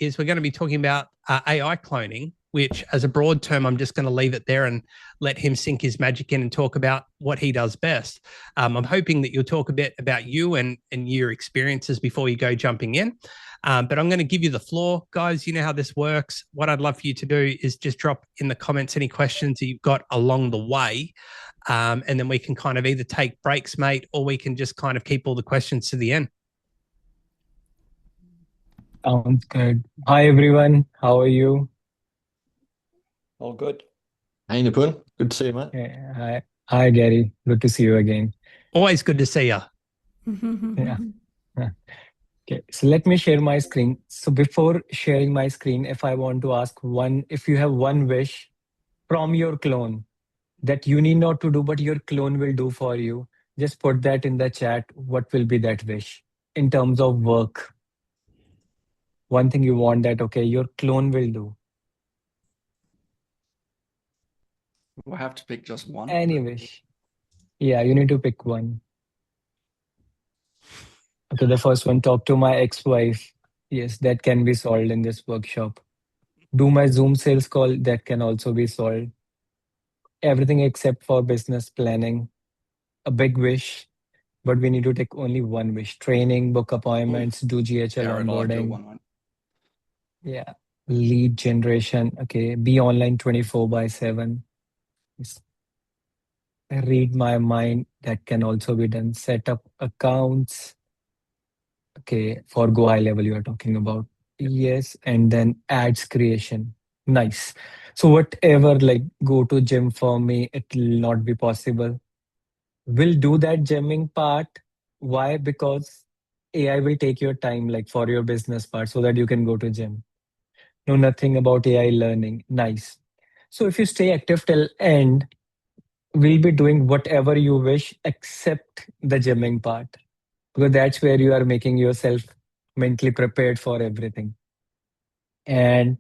is we're going to be talking about AI cloning, which as a broad term, I'm just going to leave it there and let him sink his magic in and talk about what he does best. I'm hoping that you'll talk a bit about you and your experiences before you go jumping in. But I'm going to give you the floor, guys. You know how this works. What I'd love for you to do is just drop in the comments any questions that you've got along the way. And then we can kind of either take breaks, mate, or we can just kind of keep all the questions to the end. Sounds good. Hi, everyone. How are you? All good. Hey, Nipun. Good to see you, mate. Yeah, hi, Gary. Good to see you again. Always good to see you. Yeah. Okay, so let me share my screen. So before sharing my screen, if I want to ask if you have one wish from your clone that you need not to do, but your clone will do for you, just put that in the chat. What will be that wish in terms of work? One thing you want that, okay, your clone will do. We'll have to pick just one. Any wish. Yeah, you need to pick one. Okay, the first one, talk to my ex-wife. Yes, that can be solved in this workshop. Do my Zoom sales call, that can also be solved. Everything except for business planning. A big wish, but we need to take only one wish. Training, book appointments, do GHL onboarding. Yeah. Lead generation. Okay. Be online 24/7. Yes. Read my mind. That can also be done. Set up accounts. Okay. For go high level, you are talking about. Yes. And then ads creation. Nice. So whatever, like go to gym for me, it will not be possible. We'll do that gymming part. Why? Because AI will take your time, like for your business part, so that you can go to gym. Know nothing about AI learning. Nice. So if you stay active till end, we'll be doing whatever you wish except the gymming part, because that's where you are making yourself mentally prepared for everything. And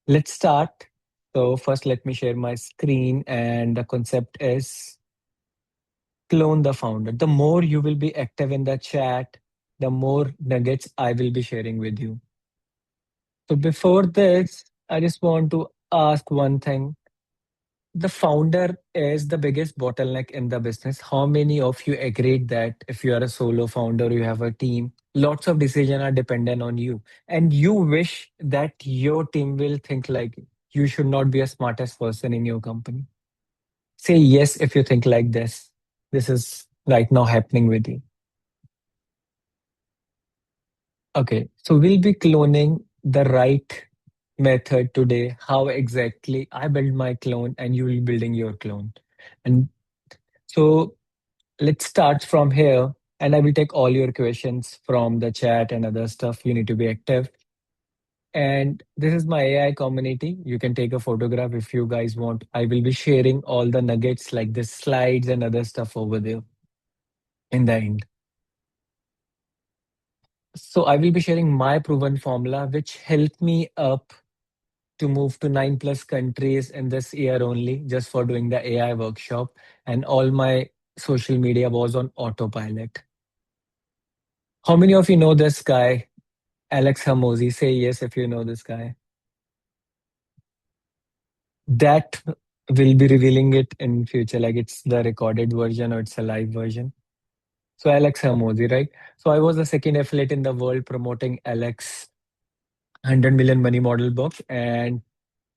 let's start. So first, let me share my screen, and the concept is clone the founder. The more you will be active in the chat, the more nuggets I will be sharing with you. So before this, I just want to ask one thing. The founder is the biggest bottleneck in the business. How many of you agreed that if you are a solo founder, you have a team, lots of decisions are dependent on you, and you wish that your team will think like you should not be a smartest person in your company? Say yes if you think like this. This is right now happening with you. Okay, so we'll be cloning the right method today. How exactly I build my clone and you will be building your clone. And so let's start from here, and I will take all your questions from the chat and other stuff. You need to be active. And this is my AI community. You can take a photograph if you guys want. I will be sharing all the nuggets like the slides and other stuff over there in the end. So I will be sharing my proven formula, which helped me up to move to 9+ countries in this year only, just for doing the AI workshop. And all my social media was on autopilot. How many of you know this guy, Alex Hamosi? Say yes if you know this guy. That will be revealing it in future, like it's the recorded version or it's a live version. So Alex Hamosi, right? So I was the second affiliate in the world promoting Alex 100 million money model book. And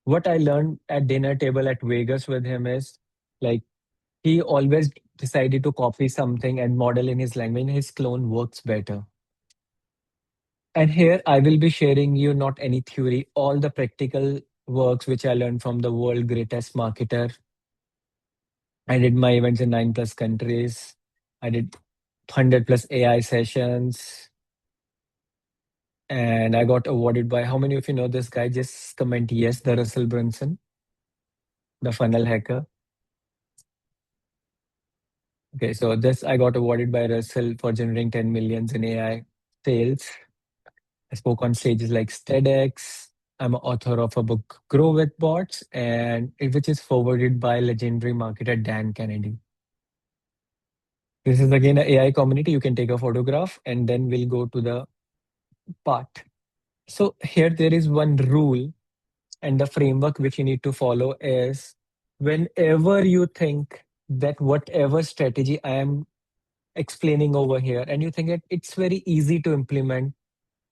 what I learned at dinner table at Vegas with him is like he always decided to copy something and model in his language. His clone works better. And here I will be sharing you not any theory, all the practical works which I learned from the world greatest marketer. I did my events in 9+ countries. I did 100+ AI sessions. And I got awarded by, how many of you know this guy? Just comment yes, the Russell Brunson, the funnel hacker. Okay, so this I got awarded by Russell for generating 10 millions in AI sales. I spoke on stages like TEDx. I'm an author of a book, Grow with Bots, and which is forwarded by legendary marketer Dan Kennedy. This is again an AI community. You can take a photograph and then we'll go to the part. So here there is one rule, and the framework which you need to follow is, whenever you think that whatever strategy I am explaining over here and you think that it's very easy to implement,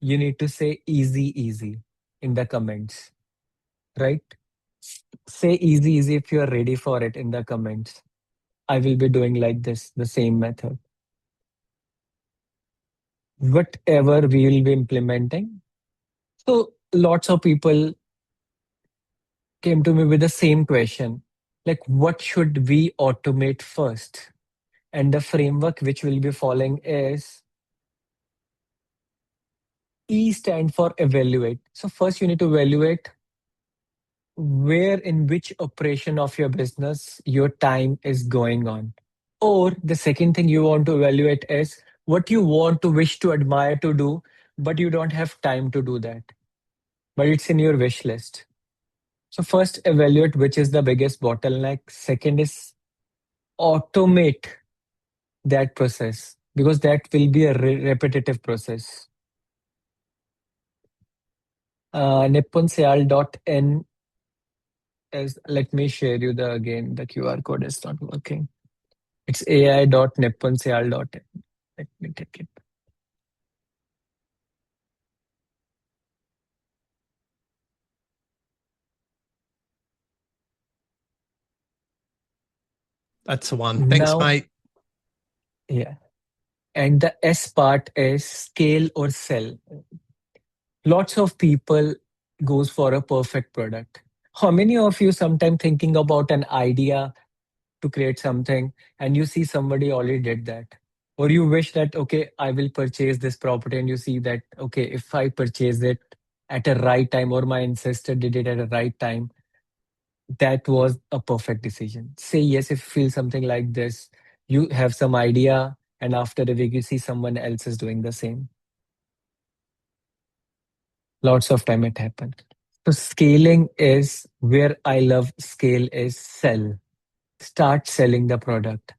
you need to say easy, easy in the comments, right? Say easy, easy if you're ready for it in the comments. I will be doing like this, the same method. Whatever we will be implementing. So lots of people came to me with the same question, like what should we automate first? And the framework which we'll be following is E stand for evaluate. So first you need to evaluate where in which operation of your business your time is going on. Or the second thing you want to evaluate is what you want to wish to admire to do, but you don't have time to do that. But it's in your wish list. So first evaluate which is the biggest bottleneck. Second is automate that process because that will be a repetitive process. Nipun is, let me share you again, the QR code is not working. It's ai.nippunseal.in. Let me take it. That's the one. Thanks, Now, mate. yeah. And the S part is scale or sell. Lots of people goes for a perfect product. How many of you sometime thinking about an idea to create something and you see somebody already did that? Or you wish that, okay, I will purchase this property and you see that, okay, if I purchase it at a right time or my ancestor did it at a right time, that was a perfect decision. Say yes if you feel something like this. You have some idea and after a week you see someone else is doing the same. Lots of time it happens. So scaling is where I love scale is sell. Start selling the product.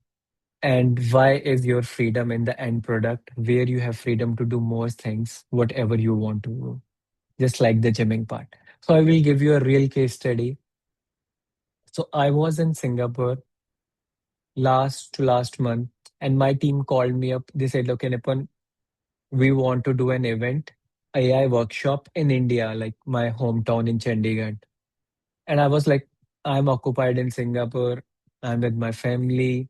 And why is your freedom in the end product where you have freedom to do more things, whatever you want to do, just like the gymming part. So I will give you a real case study. So I was in Singapore last month and my team called me up. They said, okay, Nipun, we want to do an event, AI workshop in India, like my hometown in Chandigarh. And I was like, I'm occupied in Singapore. I'm with my family.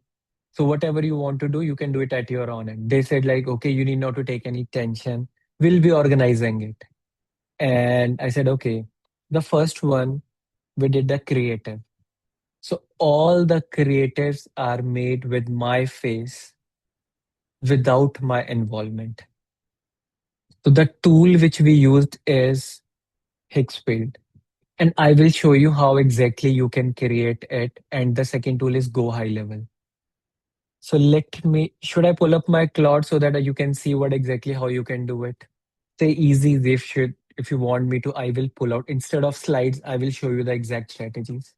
So whatever you want to do, you can do it at your own end. They said like, okay, you need not to take any tension. We'll be organizing it. And I said, okay. The first one, we did the creative. So all the creatives are made with my face without my involvement. So the tool which we used is Higgsfield. And I will show you how exactly you can create it. And the second tool is Go High Level. So should I pull up my Claude so that you can see what exactly how you can do it? Say easy if you want me to, I will pull out. Instead of slides, I will show you the exact strategies.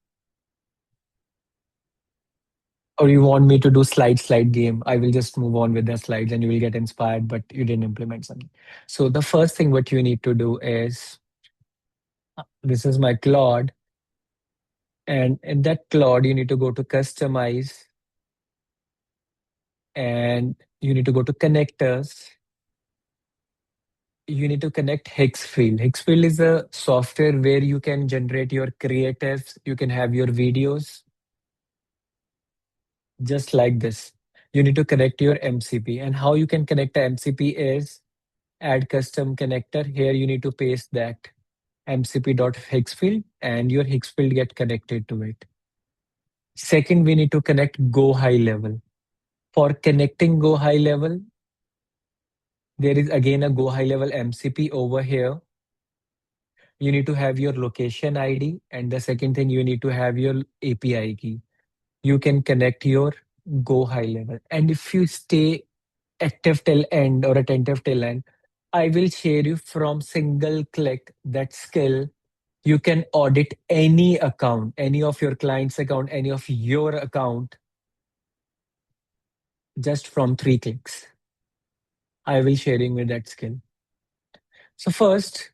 Or you want me to do slide game, I will just move on with the slides and you will get inspired, but you didn't implement something. So the first thing what you need to do is, this is my Claude. And in that Claude, you need to go to customize and you need to go to connectors. You need to connect Higgsfield. Higgsfield is a software where you can generate your creatives. You can have your videos just like this. You need to connect your MCP. And how you can connect a MCP is add custom connector. Here you need to paste that mcp.higgsfield and your Higgsfield get connected to it. Second, we need to connect Go High Level. For connecting Go High Level, there is again a Go High Level MCP over here. You need to have your location ID. And the second thing, you need to have your API key. You can connect your Go High Level. And if you stay active till end or attentive till end, I will share you from single click that skill. You can audit any account, any of your client's account, any of your account, just from 3 clicks. I will sharing with that skill. So first,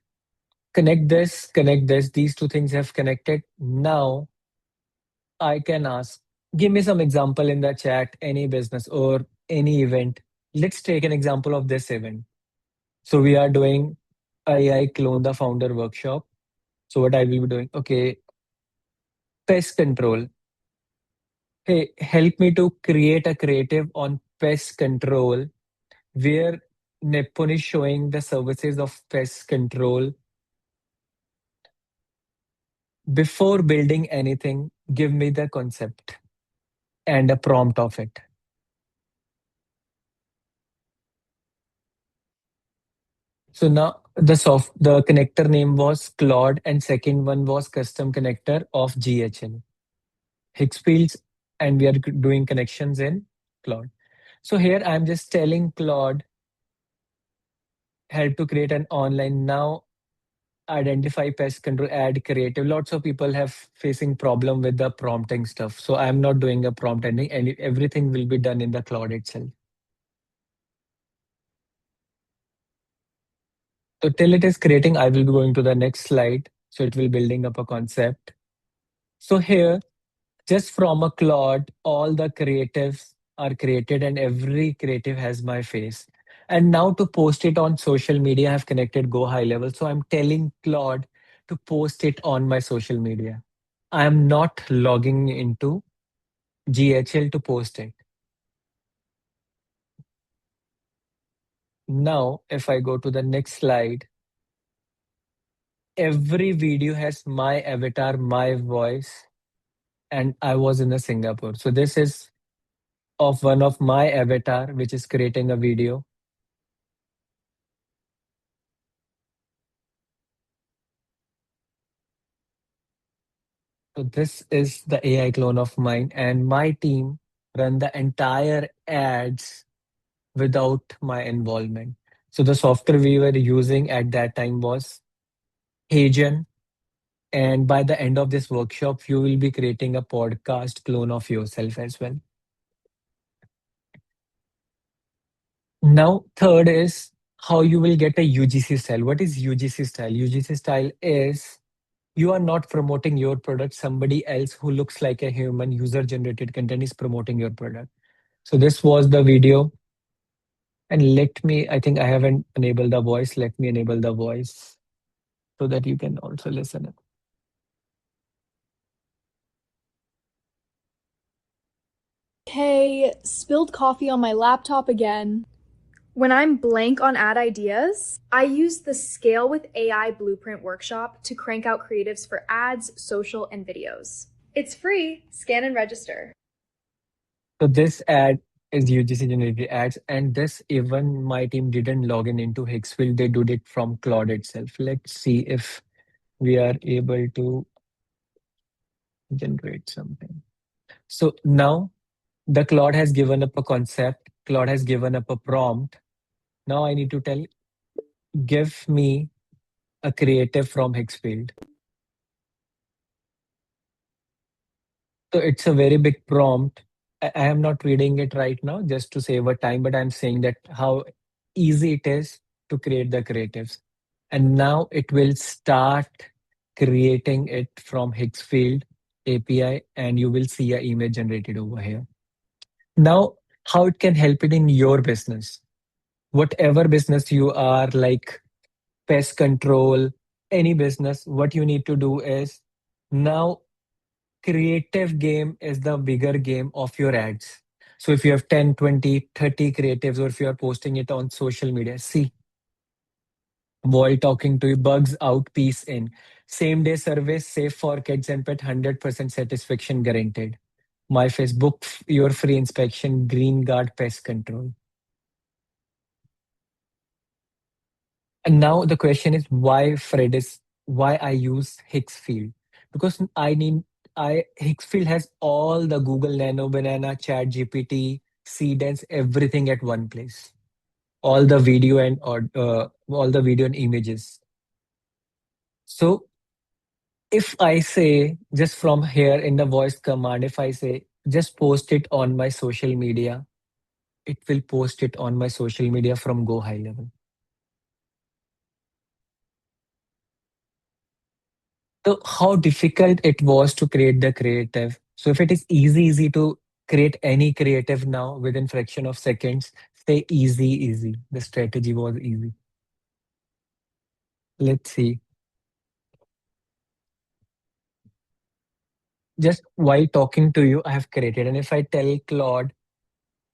connect this, connect this. These two things have connected. Now I can ask, give me some example in the chat, any business or any event. Let's take an example of this event. So we are doing AI Clone the Founder workshop. So what I will be doing, okay, pest control. Hey, help me to create a creative on pest control where Nipun is showing the services of pest control. Before building anything, give me the concept and a prompt of it. So now the connector name was Claude and second one was custom connector of GHL. Higgsfields, and we are doing connections in Claude. So here I'm just telling Claude help to create an online now identify pest control add creative. Lots of people have facing problem with the prompting stuff. So I'm not doing a prompt ending and everything will be done in the Claude itself. So till it is creating, I will be going to the next slide. So it will building up a concept. So here, just from a Claude, all the creatives are created and every creative has my face. And now to post it on social media, I have connected Go High Level. So I'm telling Claude to post it on my social media. I am not logging into GHL to post it. Now, if I go to the next slide, every video has my avatar, my voice, and I was in Singapore. So this is of one of my avatar, which is creating a video. So this is the AI clone of mine, and my team run the entire ads without my involvement. So the software we were using at that time was Hagen. And by the end of this workshop, you will be creating a podcast clone of yourself as well. Now, third is how you will get a UGC style. What is UGC style? UGC style is you are not promoting your product. Somebody else who looks like a human user generated content is promoting your product. So this was the video. And let me, I think I haven't enabled the voice. Let me enable the voice so that you can also listen. Hey, spilled coffee on my laptop again. When I'm blank on ad ideas, I use the Scale with AI Blueprint workshop to crank out creatives for ads, social, and videos. It's free. Scan and register. So this ad is UGC generated ads, and this even my team didn't log in into Higgsfield. They did it from Claude itself. Let's see if we are able to generate something. So now the Claude has given up a concept. Claude has given up a prompt. Now I need to tell, give me a creative from Higgsfield. So it's a very big prompt. I am not reading it right now just to save a time, but I'm saying that how easy it is to create the creatives. And now it will start creating it from Higgsfield API, and you will see an image generated over here. Now, how it can help it in your business. Whatever business you are, like pest control, any business, what you need to do is now creative game is the bigger game of your ads. So if you have 10, 20, 30 creatives, or if you are posting it on social media, see, while talking to you, bugs out, peace in. Same day service, safe for kids and pet, 100% satisfaction guaranteed. My Facebook, your free inspection, Green Guard pest control. And now the question is why I use Higgsfield? Because Higgsfield has all the Google Nano, Banana, Chat GPT, Seedance, everything at one place. All the video and all the video and images. So if I say just from here in the voice command, if I say just post it on my social media, it will post it on my social media from Go High Level. So how difficult it was to create the creative. So if it is easy to create any creative now within fraction of seconds, say easy. The strategy was easy. Let's see. Just while talking to you, I have created. And if I tell Claude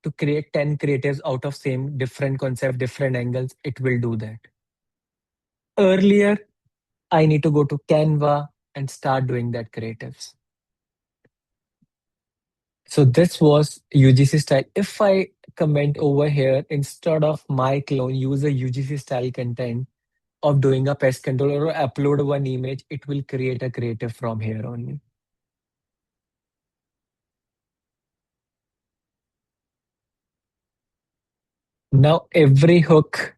to create 10 creatives out of same different concept, different angles, it will do that. Earlier, I need to go to Canva and start doing that creatives. So this was UGC style. If I comment over here, instead of my clone, use a UGC style content of doing a pest control or upload one image, it will create a creative from here only. Now every hook,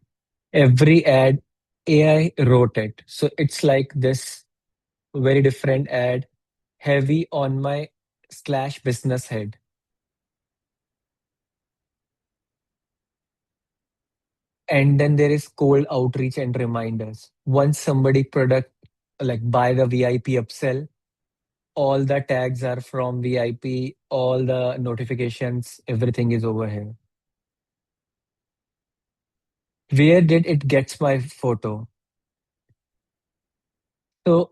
every ad, AI wrote it. So it's like this very different ad, heavy on my slash business head. And then there is cold outreach and reminders. Once somebody product like buy the VIP upsell, all the tags are from VIP, all the notifications, everything is over here. Where did it gets my photo? So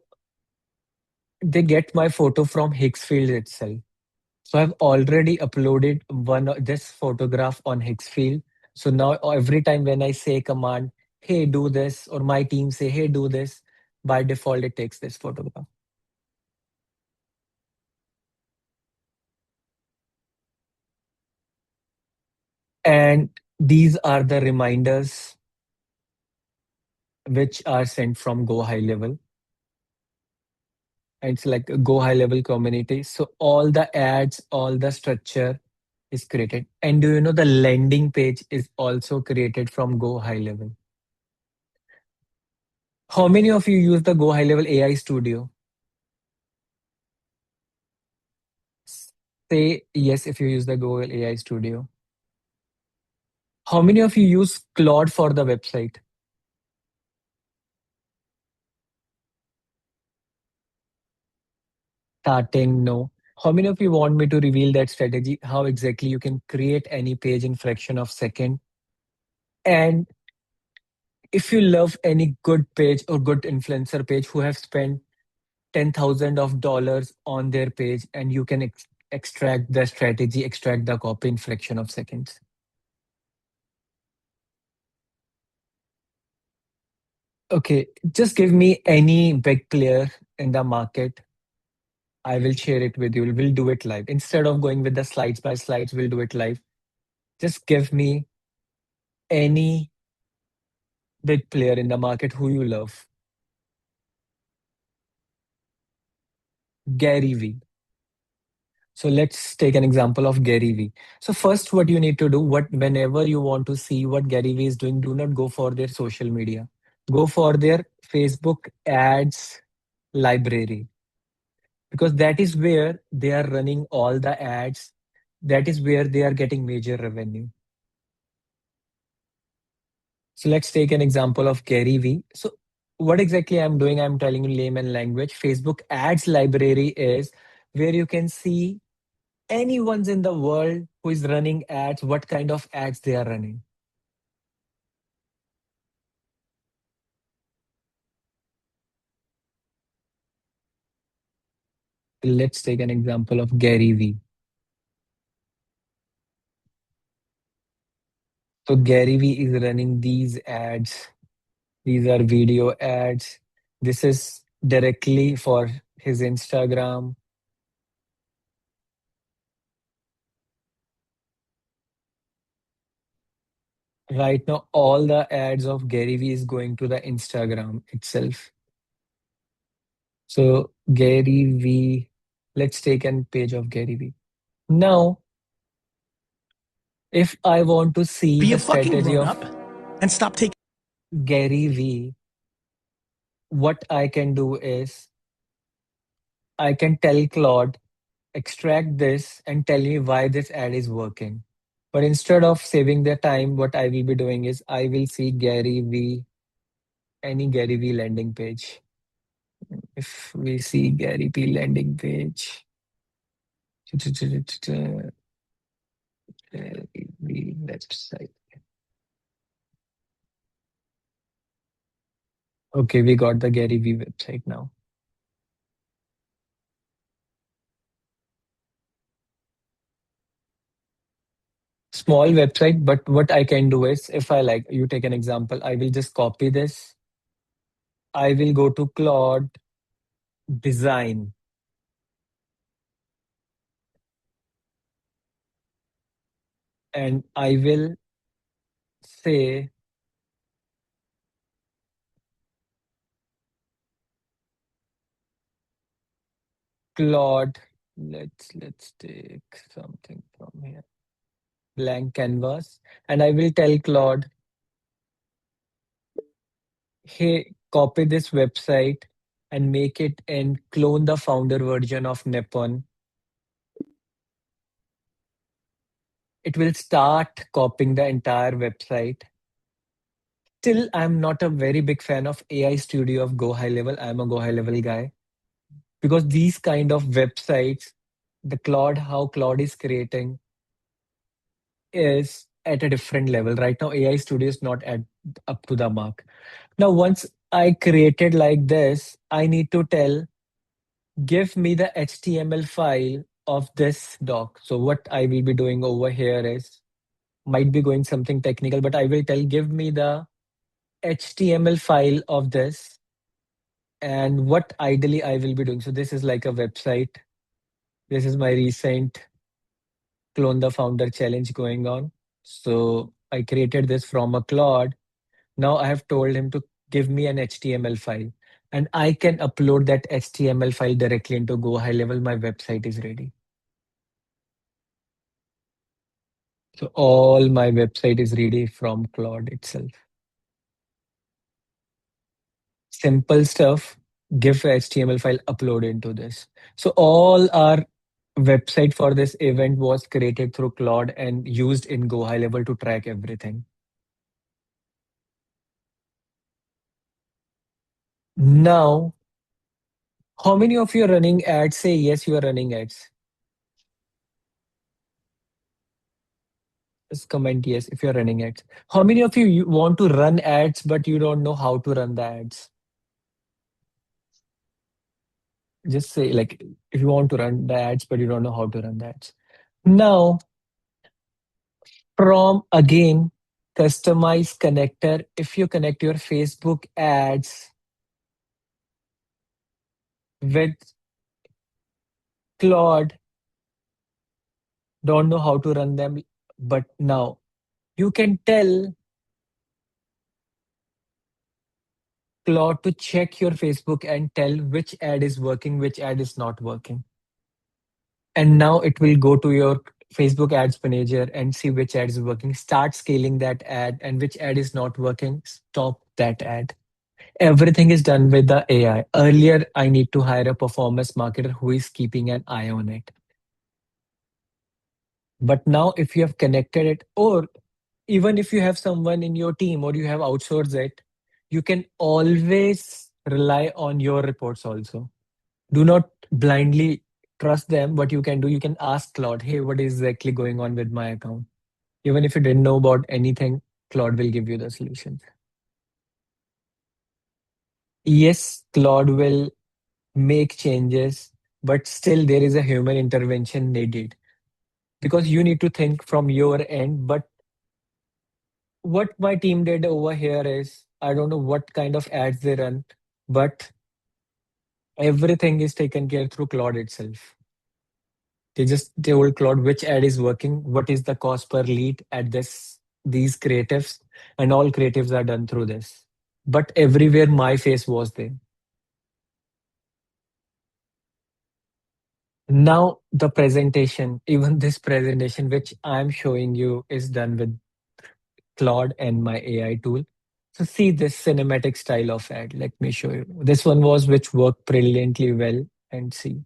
they get my photo from Hicksfield itself. So I've already uploaded this photograph on Hicksfield. So now every time when I say command, hey, do this, or my team say, hey, do this, by default, it takes this photograph. And these are the reminders which are sent from Go High Level. And it's like a Go High Level community. So all the ads, all the structure is created. And do you know the landing page is also created from Go High Level? How many of you use the Go High Level AI Studio? Say yes if you use the Google AI Studio. How many of you use Claude for the website? Starting, no. How many of you want me to reveal that strategy? How exactly you can create any page in fraction of second? And if you love any good page or good influencer page who have spent $10,000 on their page, and you can extract the strategy, extract the copy in fraction of seconds. Okay, just give me any big player in the market. I will share it with you. We'll do it live. Instead of going with the slides by slides, we'll do it live. Just give me any big player in the market who you love. Gary Vee. So let's take an example of Gary Vee. So first, what you need to do, whenever you want to see what Gary Vee is doing, do not go for their social media. Go for their Facebook ads library, because that is where they are running all the ads. That is where they are getting major revenue. So let's take an example of Gary Vee. So what exactly I'm doing, I'm telling you layman language. Facebook ads library is where you can see anyone's in the world who is running ads, what kind of ads they are running. Let's take an example of Gary Vee. So Gary Vee is running these ads. These are video ads. This is directly for his Instagram. Right now, all the ads of Gary Vee is going to the Instagram itself. So Gary Vee, let's take a page of Gary Vee. Now, if I want to see Be the a fucking strategy grown of up and stop taking Gary Vee, what I can do is I can tell Claude, extract this and tell me why this ad is working. But instead of saving the time, what I will be doing is I will see Gary Vee, any Gary Vee landing page. If we see Gary P landing page, Gary V website. Okay, we got the Gary V website now. Small website, but what I can do is, if I like, you take an example, I will just copy this. I will go to Claude Design. And I will say Claude, let's take something from here. Blank canvas. And I will tell Claude, hey, copy this website and make it and clone the founder version of Nipun. It will start copying the entire website. Still, I'm not a very big fan of AI Studio of Go High Level. I'm a Go High Level guy. Because these kind of websites, how Claude is creating is at a different level. Right now, AI Studio is not up to the mark. Now, once I created like this, I need to tell, give me the HTML file of this doc. So what I will be doing over here is, might be going something technical, but I will tell, give me the HTML file of this and what ideally I will be doing. So this is like a website. This is my recent Clone the Founder challenge going on. So I created this from a Claude. Now I have told him to give me an HTML file and I can upload that HTML file directly into Go High Level. My website is ready. So all my website is ready from Claude itself. Simple stuff, give HTML file, upload into this. So all our website for this event was created through Claude and used in Go High Level to track everything. Now, how many of you are running ads? Say yes, you are running ads. Just comment yes if you're running ads. How many of you want to run ads, but you don't know how to run the ads? Just say like, if you want to run the ads, but you don't know how to run the ads. Now, from again, customize connector. If you connect your Facebook ads with Claude, don't know how to run them, but now you can tell Claude to check your Facebook and tell which ad is working, which ad is not working. And now it will go to your Facebook ads manager and see which ad is working. Start scaling that ad, and which ad is not working, stop that ad. Everything is done with the AI. Earlier, I need to hire a performance marketer who is keeping an eye on it. But now if you have connected it, or even if you have someone in your team or you have outsourced it, you can always rely on your reports also. Do not blindly trust them. What you can do, you can ask Claude, hey, what is exactly going on with my account? Even if you didn't know about anything, Claude will give you the solution. Yes, Claude will make changes, but still there is a human intervention needed because you need to think from your end. But what my team did over here is, I don't know what kind of ads they run, but everything is taken care through Claude itself. They just told Claude which ad is working, what is the cost per lead at these creatives, and all creatives are done through this. But everywhere my face was there. Now the presentation, even this presentation which I'm showing you is done with Claude and my AI tool. So see this cinematic style of ad. Let me show you. This one was which worked brilliantly well, and see.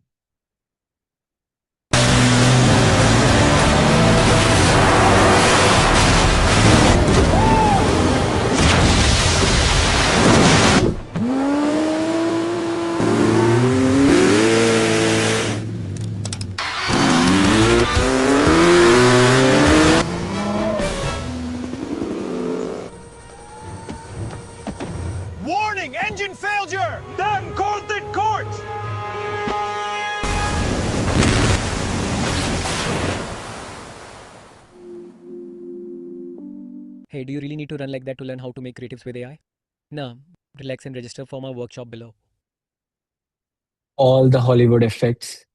Hey, do you really need to run like that to learn how to make creatives with AI? No, relax and register for my workshop below. All the Hollywood effects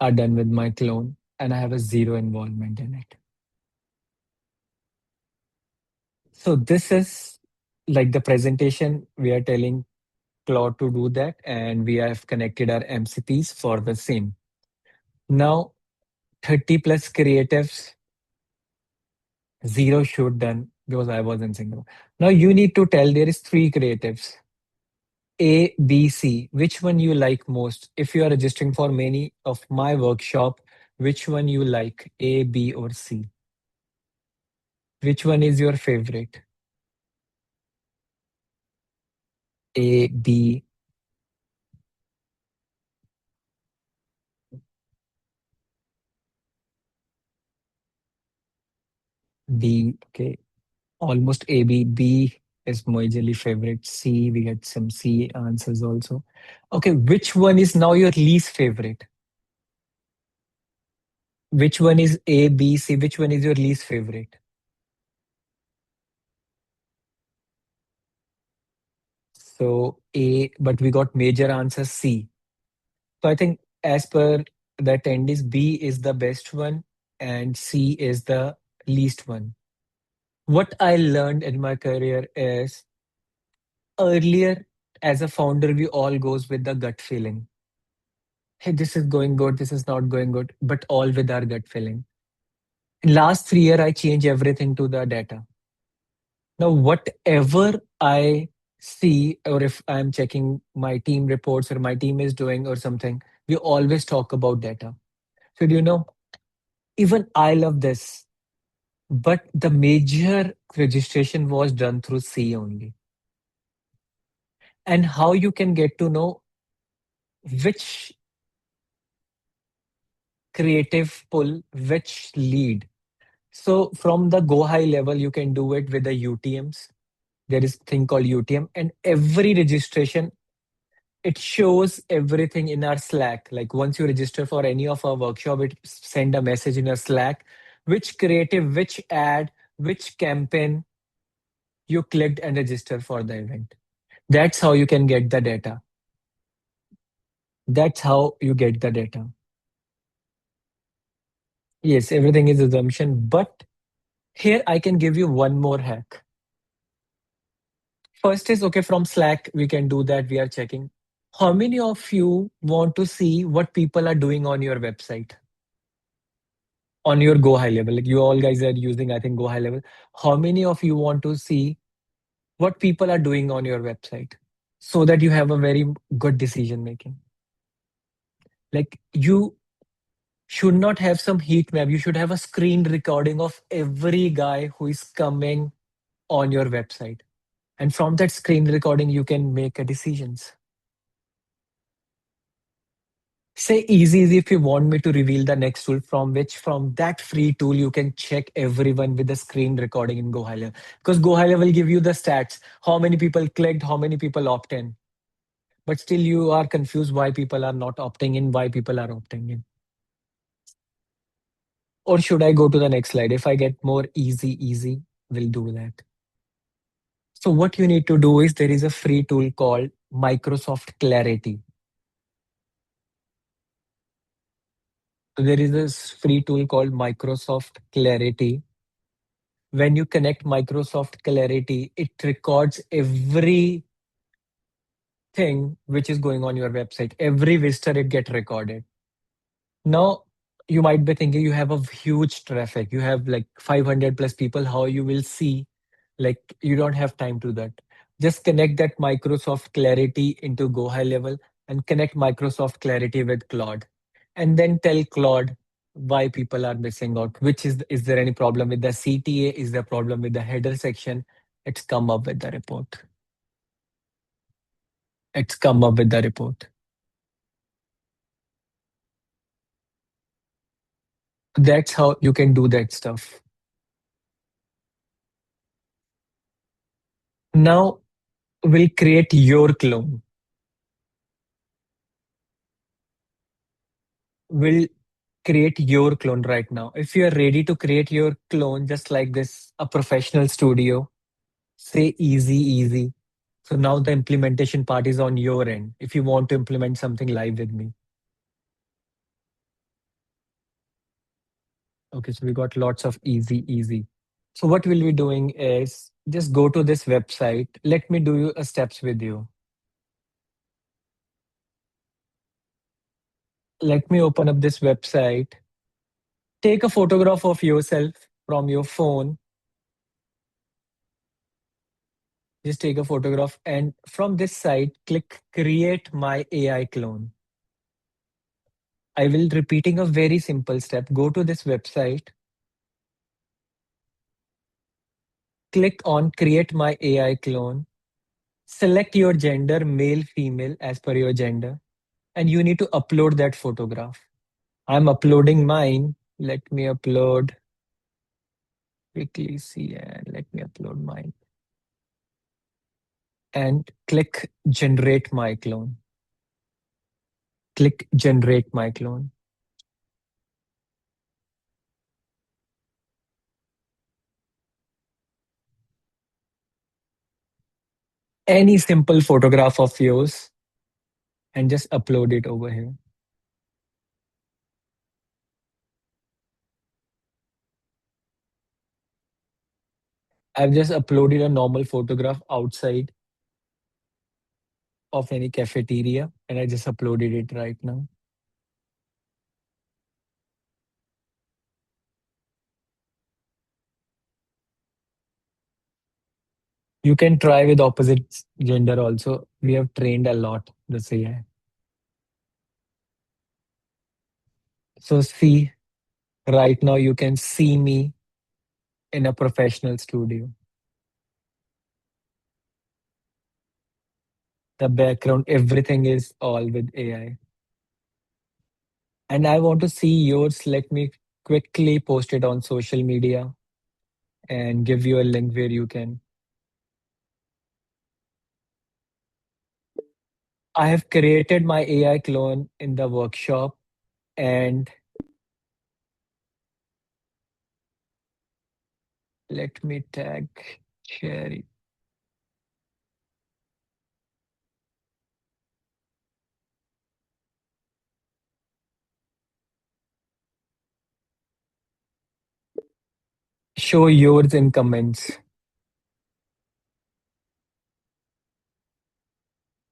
are done with my clone, and I have a zero involvement in it. So this is like the presentation. We are telling Claude to do that, and we have connected our MCPs for the same. Now, 30 plus creatives, zero shoot done because I was in Singapore. Now you need to tell there is 3 creatives. A, B, C. Which one you like most? If you are registering for many of my workshop, which one you like? A, B, or C? Which one is your favorite? A, B, D. Okay. Almost A, B. B is majorly favorite. C, we get some C answers also. Okay, which one is now your least favorite? Which one is A, B, C? Which one is your least favorite? So A, but we got major answer C. So I think as per the attendees, B is the best one and C is the least one. What I learned in my career is earlier as a founder, we all goes with the gut feeling. Hey, this is going good, this is not going good, but all with our gut feeling. In last 3 years, I changed everything to the data. Now, whatever I see, or if I'm checking my team reports or my team is doing or something, we always talk about data. So, do you know, even I love this, but the major registration was done through C only. And how you can get to know which creative pull, which lead. So from the go high level, you can do it with the UTMs. There is thing called UTM, and every registration, it shows everything in our Slack. Like once you register for any of our workshop, it send a message in your Slack, which creative, which ad, which campaign you clicked and register for the event. That's how you can get the data. That's how you get the data. Yes, everything is assumption, but here I can give you one more hack. First is okay, from Slack, we can do that. We are checking. How many of you want to see what people are doing on your website? On your Go High level, like you all guys are using, I think, Go High level. How many of you want to see what people are doing on your website so that you have a very good decision making? Like you should not have some heat map. You should have a screen recording of every guy who is coming on your website. And from that screen recording, you can make a decisions. Say easy if you want me to reveal the next tool from that free tool, you can check everyone with the screen recording in Go High Level. Because Go High Level will give you the stats, how many people clicked, how many people opt in. But still you are confused why people are not opting in, why people are opting in. Or should I go to the next slide? If I get more easy, we'll do that. So what you need to do is there is a free tool called Microsoft Clarity. So there is this free tool called Microsoft Clarity. When you connect Microsoft Clarity, it records everything which is going on your website. Every visitor, it get recorded. Now, you might be thinking you have a huge traffic. You have like 500 plus people. How you will see, like you don't have time to that. Just connect that Microsoft Clarity into Go High Level and connect Microsoft Clarity with Claude. And then tell Claude why people are missing out. Which is there any problem with the CTA? Is there a problem with the header section? It's come up with the report. It's come up with the report. That's how you can do that stuff. Now we'll create your clone. We'll create your clone right now. If you are ready to create your clone just like this, a professional studio, say easy, easy. So now the implementation part is on your end if you want to implement something live with me. Okay, so we got lots of easy, easy. So what we'll be doing is just go to this website. Let me do a steps with you. Let me open up this website. Take a photograph of yourself from your phone. Just take a photograph and from this site, click create my AI clone. I will repeating a very simple step. Go to this website. Click on create my AI clone. Select your gender, male, female, as per your gender. And you need to upload that photograph. I'm uploading mine. Let me upload. Quickly see and let me upload mine. And click generate my clone. Click generate my clone. Any simple photograph of yours and just upload it over here. I've just uploaded a normal photograph outside of any cafeteria and I just uploaded it right now. You can try with opposite gender also. We have trained a lot this AI. So see, right now you can see me in a professional studio. The background, everything is all with AI. And I want to see yours. Let me quickly post it on social media and give you a link where you can. I have created my AI clone in the workshop and let me tag Cherry. Show yours in comments.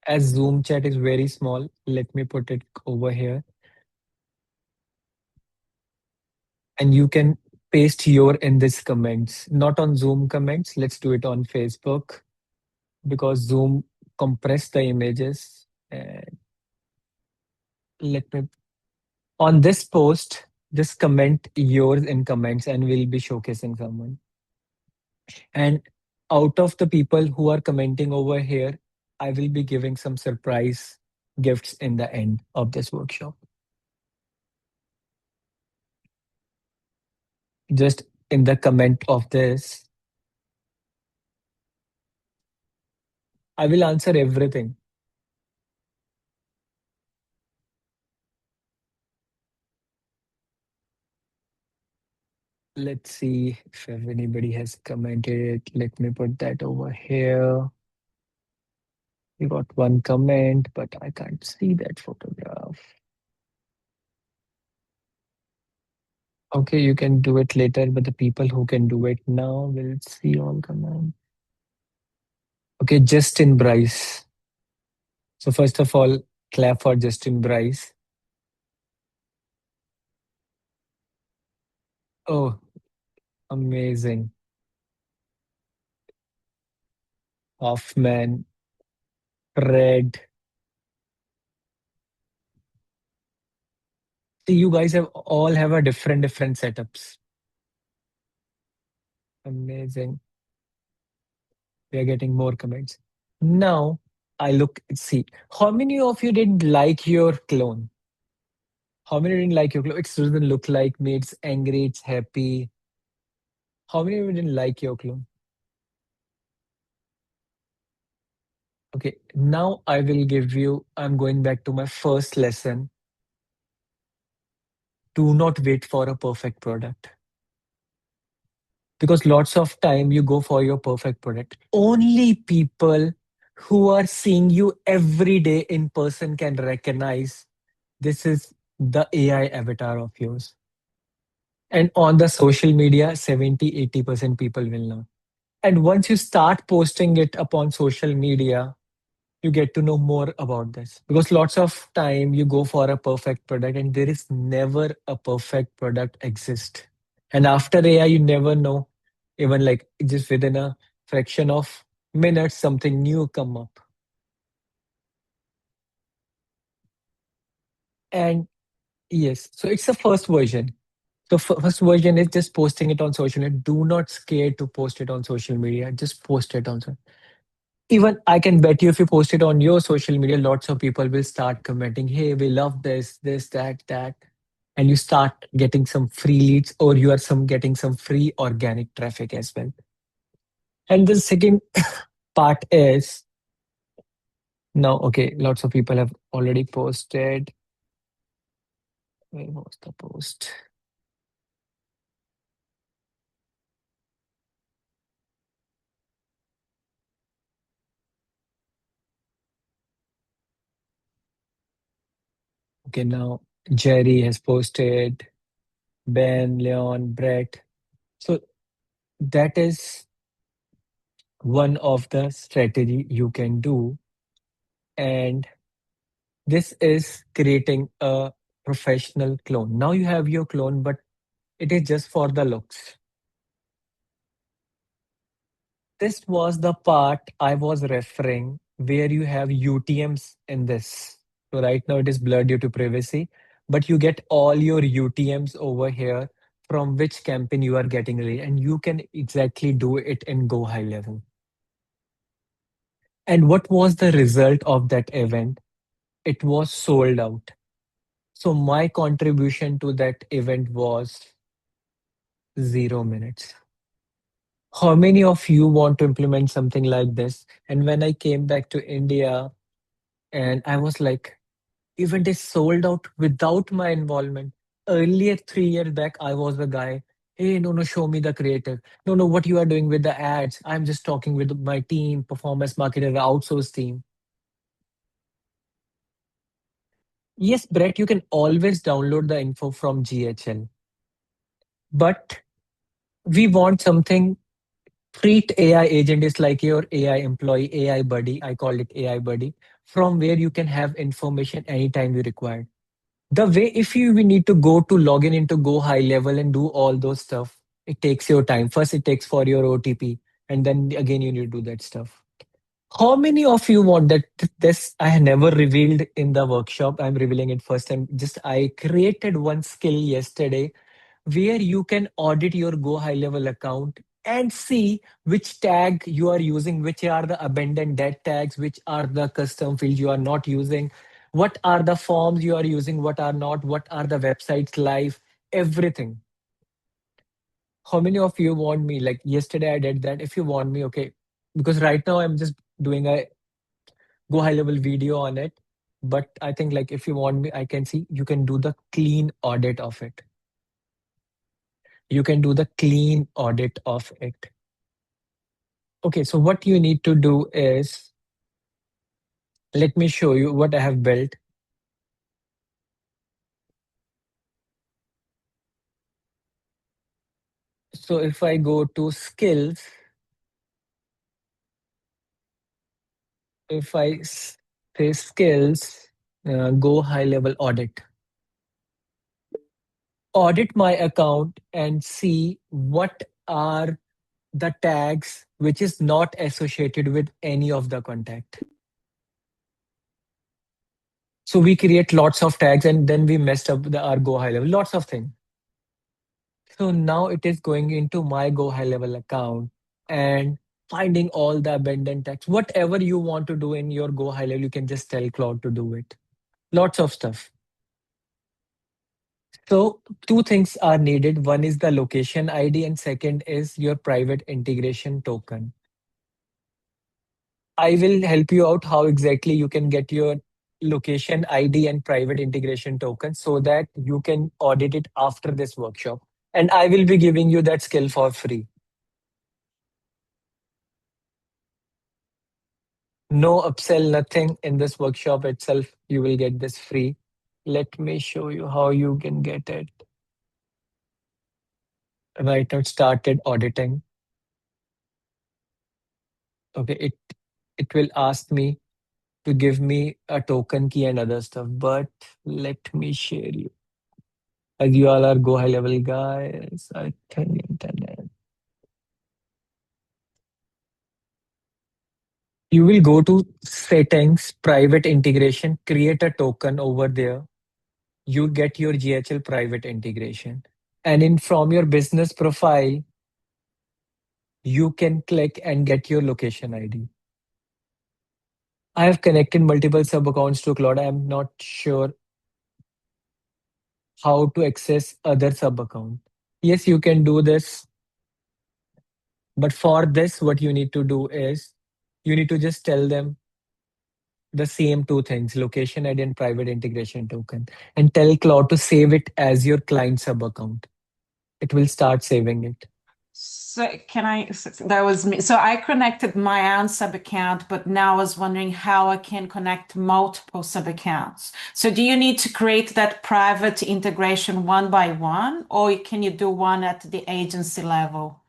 As Zoom chat is very small, let me put it over here. And you can paste your in this comments, not on Zoom comments. Let's do it on Facebook because Zoom compress the images. And let me, on this post, just comment yours in comments and we'll be showcasing someone. And out of the people who are commenting over here, I will be giving some surprise gifts in the end of this workshop. Just in the comment of this, I will answer everything. Let's see if anybody has commented. Let me put that over here. We got one comment, but I can't see that photograph. Okay, you can do it later, but the people who can do it now will see all comments. Okay, Justin Bryce. So first of all, clap for Justin Bryce. Oh, amazing. Hoffman, Red. See, you guys have all have a different setups. Amazing. We are getting more comments. Now I look, see, how many of you didn't like your clone? How many didn't like your clone? It doesn't look like me, it's angry, it's happy. How many of you didn't like your clone? Okay, now I will give you, I'm going back to my first lesson. do not wait for a perfect product. Because lots of time you go for your perfect product. Only people who are seeing you every day in person can recognize this is the AI avatar of yours. And on the social media, 70-80% people will know. And once you start posting it upon social media, you get to know more about this. Because lots of time you go for a perfect product and there is never a perfect product exist. And after AI, you never know, even like just within a fraction of minutes, something new come up. And yes, so it's the first version. The first version is just posting it on social media. Do not scare to post it on social media. Just post it on. Even I can bet you if you post it on your social media, lots of people will start commenting, hey, we love this, that. And you start getting some free leads or you are getting some free organic traffic as well. And the second part is now, okay, lots of people have already posted. Where was the post? Okay, now Jerry has posted, Ben, Leon, Brett. So that is one of the strategy you can do. And this is creating a professional clone. Now you have your clone, but it is just for the looks. This was the part I was referring where you have UTMs in this. So right now it is blurred due to privacy, but you get all your UTMs over here from which campaign you are getting ready, and you can exactly do it in Go High Level. And what was the result of that event? It was sold out. So my contribution to that event was 0 minutes. How many of you want to implement something like this? And when I came back to India, and I was like, event is sold out without my involvement. Earlier, 3 years back, I was the guy. Hey, no, show me the creative. No, what you are doing with the ads? I'm just talking with my team, performance marketer, outsource team. Yes, Brett, you can always download the info from GHL. But we want something. Treat AI agent is like your AI employee, AI buddy. I call it AI buddy, from where you can have information anytime you require. The way, if you we need to go to log in into Go High Level and do all those stuff, it takes your time. First, it takes for your OTP, and then again you need to do that stuff. How many of you want that? This I have never revealed in the workshop. I'm revealing it first time. Just I created one skill yesterday where you can audit your Go High Level account and see which tag you are using, which are the abandoned dead tags, which are the custom fields you are not using, what are the forms you are using, what are not, what are the websites live, everything. How many of you want me? Like yesterday I did that. If you want me, okay. Because right now I'm just doing a Go High Level video on it. But I think like if you want me, I can see you can do the clean audit of it. You can do the clean audit of it. Okay, so what you need to do is, let me show you what I have built. So if I go to skills, if I say skills, Go High Level audit. Audit my account and see what are the tags which is not associated with any of the contact. So we create lots of tags and then we messed up our Go High Level, lots of things. So now it is going into my Go High Level account and finding all the abandoned tags. Whatever you want to do in your Go High Level, you can just tell Cloud to do it. Lots of stuff. So two things are needed. One is the location ID and second is your private integration token. I will help you out how exactly you can get your location ID and private integration token so that you can audit it after this workshop. And I will be giving you that skill for free. No upsell, nothing in this workshop itself. You will get this free. Let me show you how you can get it. Right now, it started auditing. Okay, it will ask me to give me a token key and other stuff, but let me share you. As you all are go high level guys, I think internet. You will go to settings, private integration, create a token over there. You get your GHL private integration. And in from your business profile, you can click and get your location ID. I have connected multiple sub accounts to Cloud. I am not sure how to access other sub account. Yes, you can do this. But for this, what you need to do is you need to just tell them the same two things, location ID and private integration token, and tell Cloud to save it as your client sub account. It will start saving it. So that was me. So I connected my own sub account, but now I was wondering how I can connect multiple sub accounts. So do you need to create that private integration one by one, or can you do one at the agency level?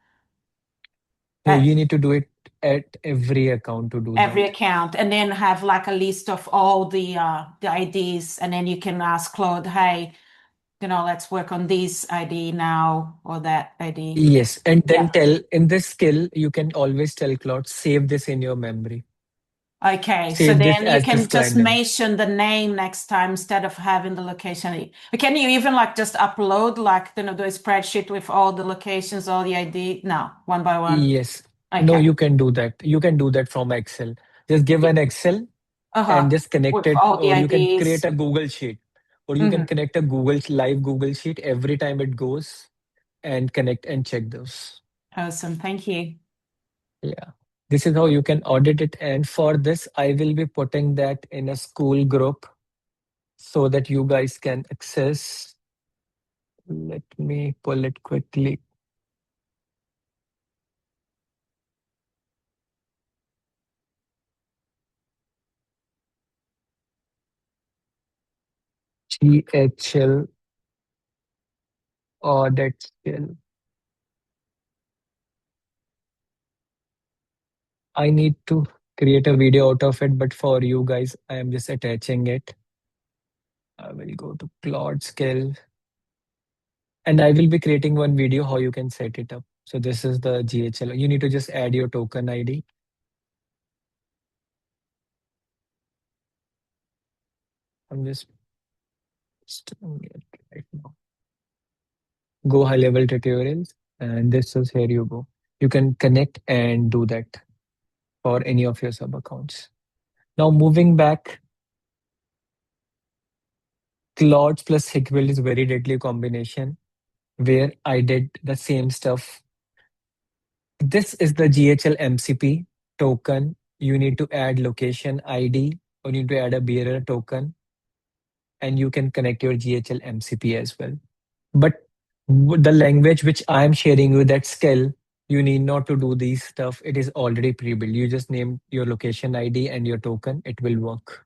No, you need to do it at every account to do Every that. account, and then have like a list of all the IDs, and then you can ask Claude, hey, let's work on this ID now or that ID. Yes, and then tell in this skill, you can always tell Claude, save this in your memory. Okay, Save so this then you as can this just client name. mention the name next time instead of having the location. Can you even just upload do a spreadsheet with all the locations, all the ID? No, one by one. Yes. Okay. No, you can do that. You can do that from Excel. Just give an Excel and just connect With it, all the or you can IDs. create a Google Sheet, or you can connect a live Google Sheet every time it goes and connect and check those. Awesome. Thank you. Yeah. This is how you can audit it. And for this, I will be putting that in a school group so that you guys can access. Let me pull it quickly. GHL audit skill. I need to create a video out of it, but for you guys, I am just attaching it. I will go to Claude skill. And I will be creating one video how you can set it up. So this is the GHL. You need to just add your token ID. I'm just doing it right now. Go high level tutorials. And this is here you go. You can connect and do that for any of your sub accounts. Now moving back, Claude plus Hickbuild is very deadly combination where I did the same stuff. This is the GHL MCP token. You need to add location ID, or you need to add a bearer token, and you can connect your GHL MCP as well. But the language which I'm sharing with that skill, you need not to do these stuff. It is already pre-built. You just name your location ID and your token. It will work.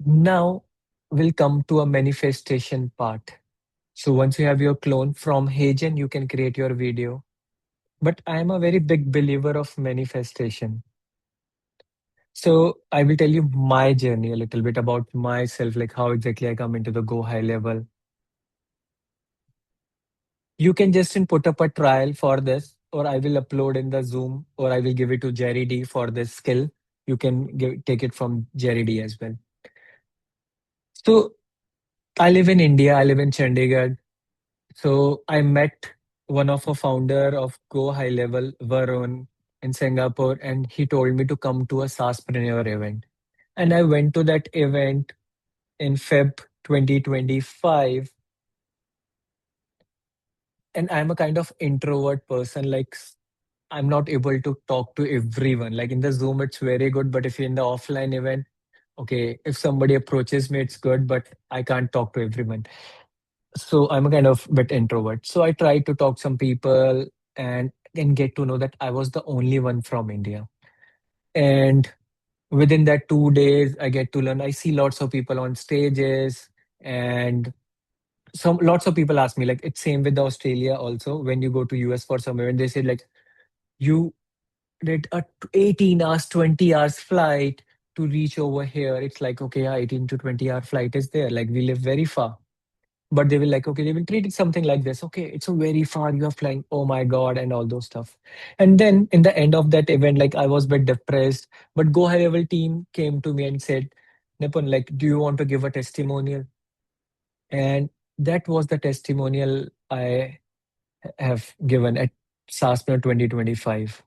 Now we'll come to a manifestation part. So once you have your clone from Hagen, you can create your video. But I am a very big believer of manifestation. So I will tell you my journey a little bit about myself, like how exactly I come into the Go High level. You can just put up a trial for this, or I will upload in the Zoom, or I will give it to Jerry D for this skill. You can take it from Jerry D as well. So I live in India. I live in Chandigarh. So I met one of a founder of Go High Level, Varun, in Singapore, and he told me to come to a SaaSpreneur event. And I went to that event in Feb 2025. And I'm a kind of introvert person. Like I'm not able to talk to everyone. Like in the Zoom, it's very good, but if you're in the offline event, okay, if somebody approaches me, it's good, but I can't talk to everyone. So I'm a kind of bit introvert. So I tried to talk some people and get to know that I was the only one from India. And within that 2 days, I get to learn. I see lots of people on stages, and some lots of people ask me, like it's same with Australia also. When you go to US for some event, they say like you did a 18 hours, 20 hours flight to reach over here. It's like, okay, yeah, 18 to 20-hour flight is there. Like we live very far. But they will like, okay, they will treat it something like this. Okay, it's a very far, you are flying. Oh my God, and all those stuff. And then in the end of that event, like I was a bit depressed. But Go High Level team came to me and said, Nipun, like, do you want to give a testimonial? And that was the testimonial I have given at SaaSpreneur 2025.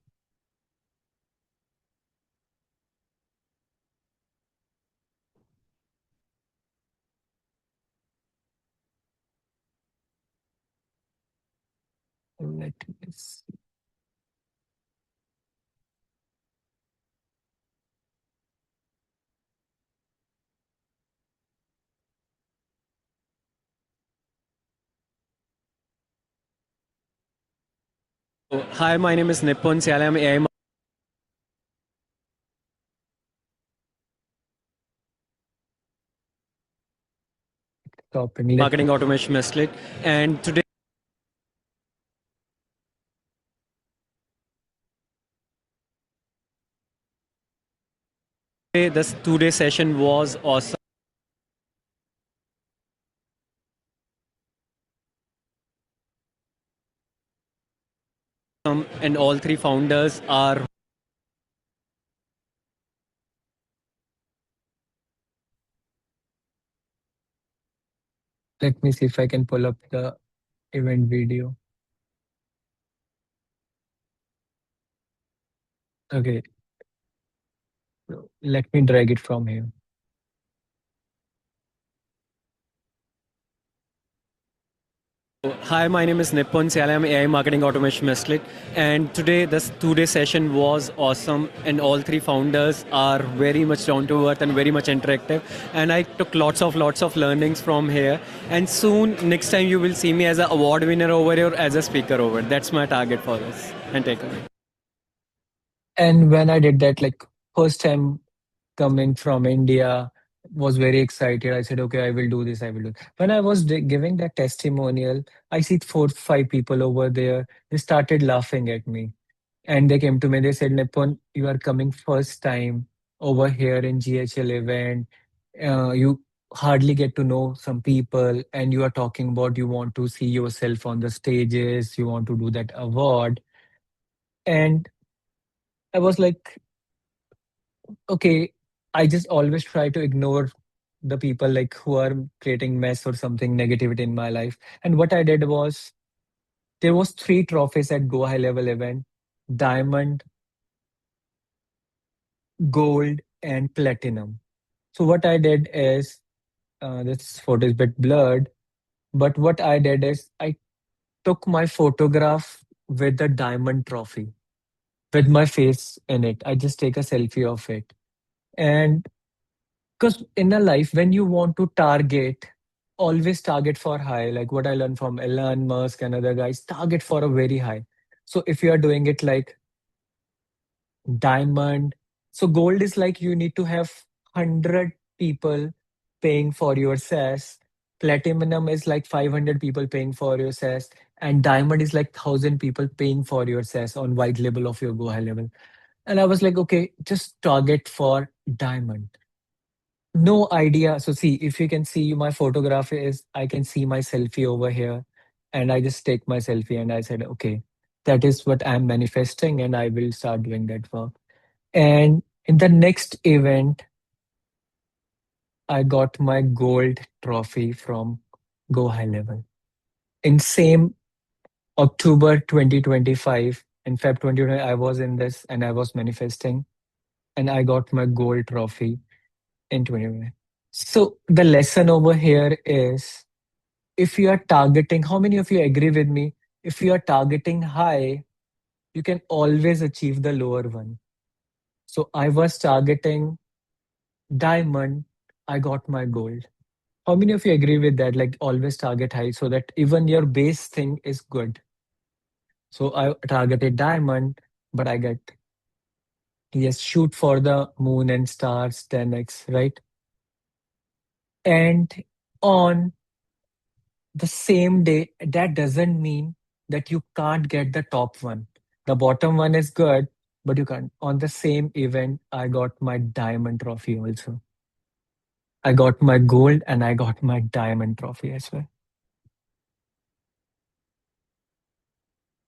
Let me see. Hi, my name is Nipun. I'm AI Stop and let marketing automation specialist, and today this 2 day session was awesome, and all three founders are let me see if I can pull up the event video. Okay. Let me drag it from here. Hi, my name is Nipun. I'm AI marketing automation specialist, and today this 2 day session was awesome, and all three founders are very much down to earth and very much interactive, and I took lots of learnings from here, and soon next time you will see me as an award winner over here, as a speaker over. That's my target for this and takeaway. And when I did that, like first time coming from India, was very excited. I said, okay, I will do this. I will do. When I was giving that testimonial, I see 4 5 people over there. They started laughing at me, and they came to me. They said, Nipun, you are coming first time over here in GHL event. You hardly get to know some people, and you are talking about you want to see yourself on the stages. You want to do that award, and I was like, okay, I just always try to ignore the people like who are creating mess or something negativity in my life. And what I did was there was 3 trophies at Go High Level event: diamond, gold, and platinum. So what I did is this photo is a bit blurred, but what I did is I took my photograph with the diamond trophy with my face in it. I just take a selfie of it. And because in a life, when you want to target, always target for high. Like what I learned from Elon Musk and other guys, target for a very high. So if you are doing it like diamond, so gold is like you need to have 100 people paying for your SaaS. Platinum is like 500 people paying for your SaaS. And diamond is like 1,000 people paying for your SaaS on white label of your Go High level. And I was like, okay, just target for diamond. No idea. So see, if you can see my photograph is, I can see my selfie over here, and I just take my selfie and I said, okay, that is what I'm manifesting, and I will start doing that work. And in the next event, I got my gold trophy from Go High Level. In same October 2025, in Feb 2020, I was in this and I was manifesting, and I got my gold trophy in 2020. So the lesson over here is, if you are targeting, how many of you agree with me? If you are targeting high, you can always achieve the lower one. So I was targeting diamond, I got my gold. How many of you agree with that? Like always target high so that even your base thing is good. So I targeted diamond, but I get, yes, shoot for the moon and stars 10x, right? And on the same day, that doesn't mean that you can't get the top one. The bottom one is good, but you can't. On the same event, I got my diamond trophy also. I got my gold and I got my diamond trophy as well.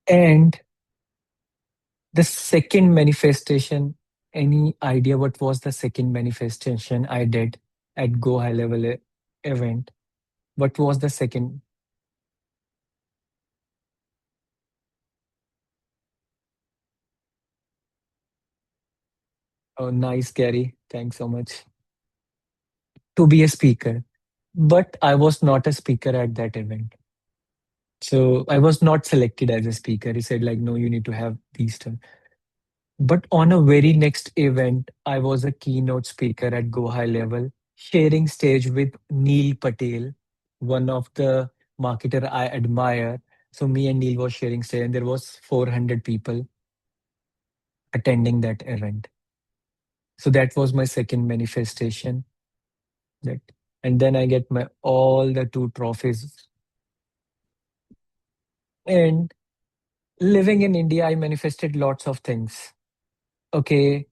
And the second manifestation, any idea what was the second manifestation I did at Go High Level event? What was the second? Oh, nice, Gary. Thanks so much. To be a speaker. But I was not a speaker at that event. So I was not selected as a speaker. He said, like, no, you need to have these stuff. But on a very next event, I was a keynote speaker at Go High Level, sharing stage with Neil Patel, one of the marketer I admire. So me and Neil was sharing stage, and there was 400 people attending that event. So that was my second manifestation. That, and then I get my all the 2 trophies. And living in India, I manifested lots of things. Okay,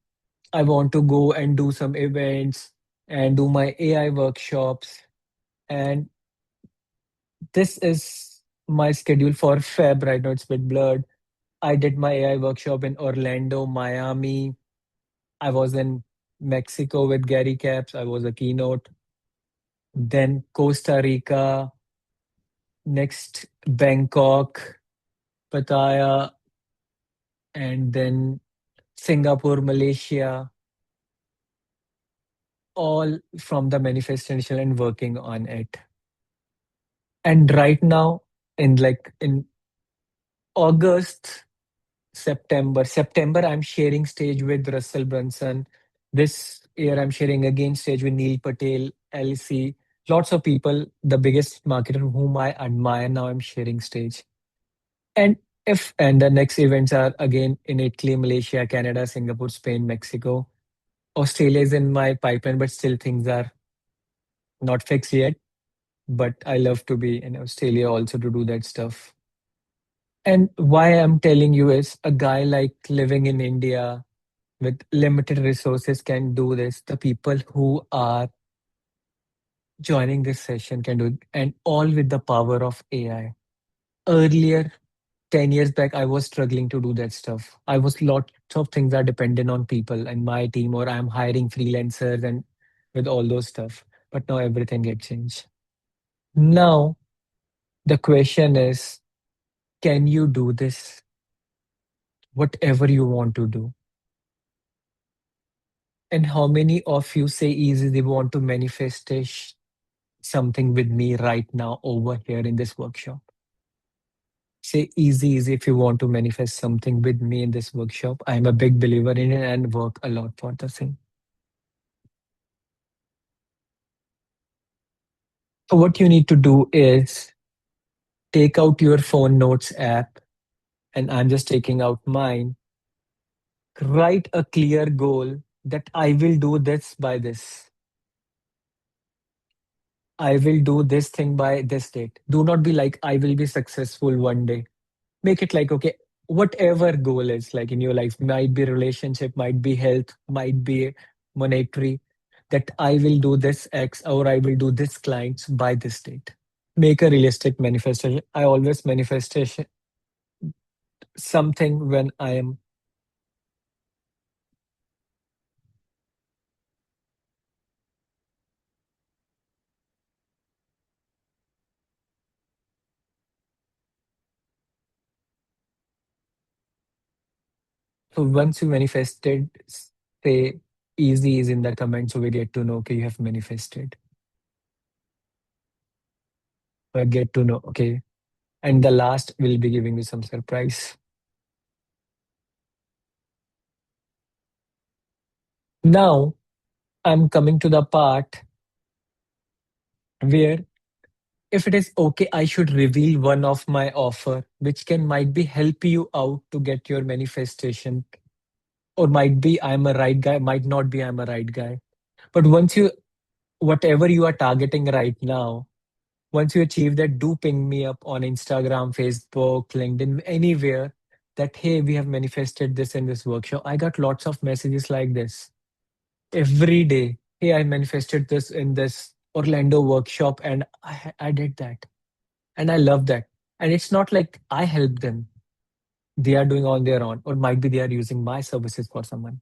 I want to go and do some events and do my AI workshops. And this is my schedule for Feb. Right now, it's a bit blurred. I did my AI workshop in Orlando, Miami. I was in Mexico with Gary Caps. I was a keynote. Then Costa Rica. Next, Bangkok, Pattaya, and then Singapore, Malaysia, all from the manifestation and working on it. And right now, in August, September, I'm sharing stage with Russell Brunson. This year, I'm sharing again stage with Neil Patel, LC, lots of people, the biggest marketer whom I admire. Now I'm sharing stage. And the next events are again in Italy, Malaysia, Canada, Singapore, Spain, Mexico. Australia is in my pipeline, but still things are not fixed yet. But I love to be in Australia also to do that stuff. And why I'm telling you is a guy like living in India with limited resources can do this. The people who are joining this session can do it, and all with the power of AI. Earlier, 10 years back, I was struggling to do that stuff. I was lots of things are dependent on people and my team, or I'm hiring freelancers and with all those stuff. But now everything get changed. Now, the question is, can you do this? Whatever you want to do. And how many of you say easy they want to manifest something with me right now over here in this workshop? Say easy if you want to manifest something with me in this workshop. I'm a big believer in it and work a lot for the same. So what you need to do is take out your phone notes app, and I'm just taking out mine. Write a clear goal that I will do this by this. I will do this thing by this date. Do not be like, I will be successful one day. Make it like, okay, whatever goal is like in your life, might be relationship, might be health, might be monetary, that I will do this X or I will do this clients by this date. Make a realistic manifestation. I always manifestation something when I am so once you manifested, say easy is in the comment so we get to know okay you have manifested. I get to know okay. And the last will be giving you some surprise. Now I'm coming to the part where if it is okay, I should reveal one of my offer, which can might be help you out to get your manifestation, or might be I'm a right guy, might not be I'm a right guy. But once you, whatever you are targeting right now, once you achieve that, do ping me up on Instagram, Facebook, LinkedIn, anywhere that, hey, we have manifested this in this workshop. I got lots of messages like this every day. Hey, I manifested this in this Orlando workshop and I did that. And I love that. And it's not like I help them. They are doing on their own, or might be they are using my services for someone.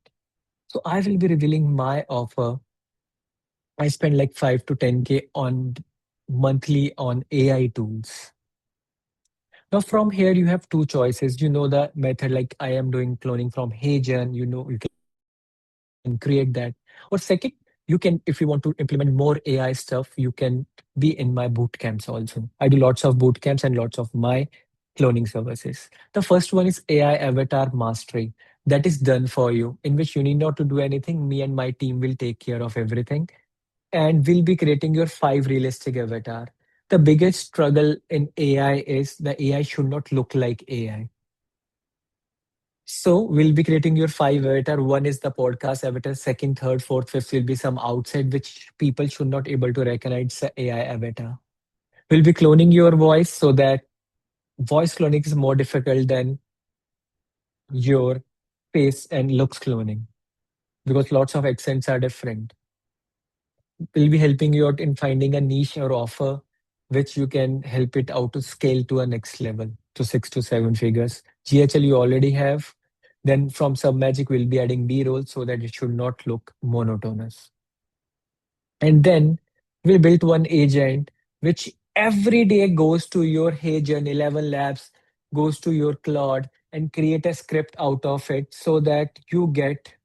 So I will be revealing my offer. I spend like 5 to 10K on monthly on AI tools. Now from here you have two choices. You know the method, like I am doing cloning from HeyGen, you know you can create that. Or second, you can, if you want to implement more AI stuff, you can be in my boot camps also. I do lots of boot camps and lots of my cloning services. The first one is AI avatar mastery. That is done for you, in which you need not to do anything. Me and my team will take care of everything, and we'll be creating your 5 realistic avatar. The biggest struggle in AI is the AI should not look like AI. So we'll be creating your 5 avatar. One is the podcast avatar. Second, third, fourth, fifth will be some outside which people should not able to recognize the AI avatar. We'll be cloning your voice, so that voice cloning is more difficult than your face and looks cloning, because lots of accents are different. We'll be helping you out in finding a niche or offer which you can help it out to scale to a next level to 6 to 7 figures. GHL you already have. Then from Submagic, we'll be adding B-roll so that it should not look monotonous. And then we built one agent which every day goes to your HeyGen 11 Labs, goes to your Claude, and create a script out of it so that you get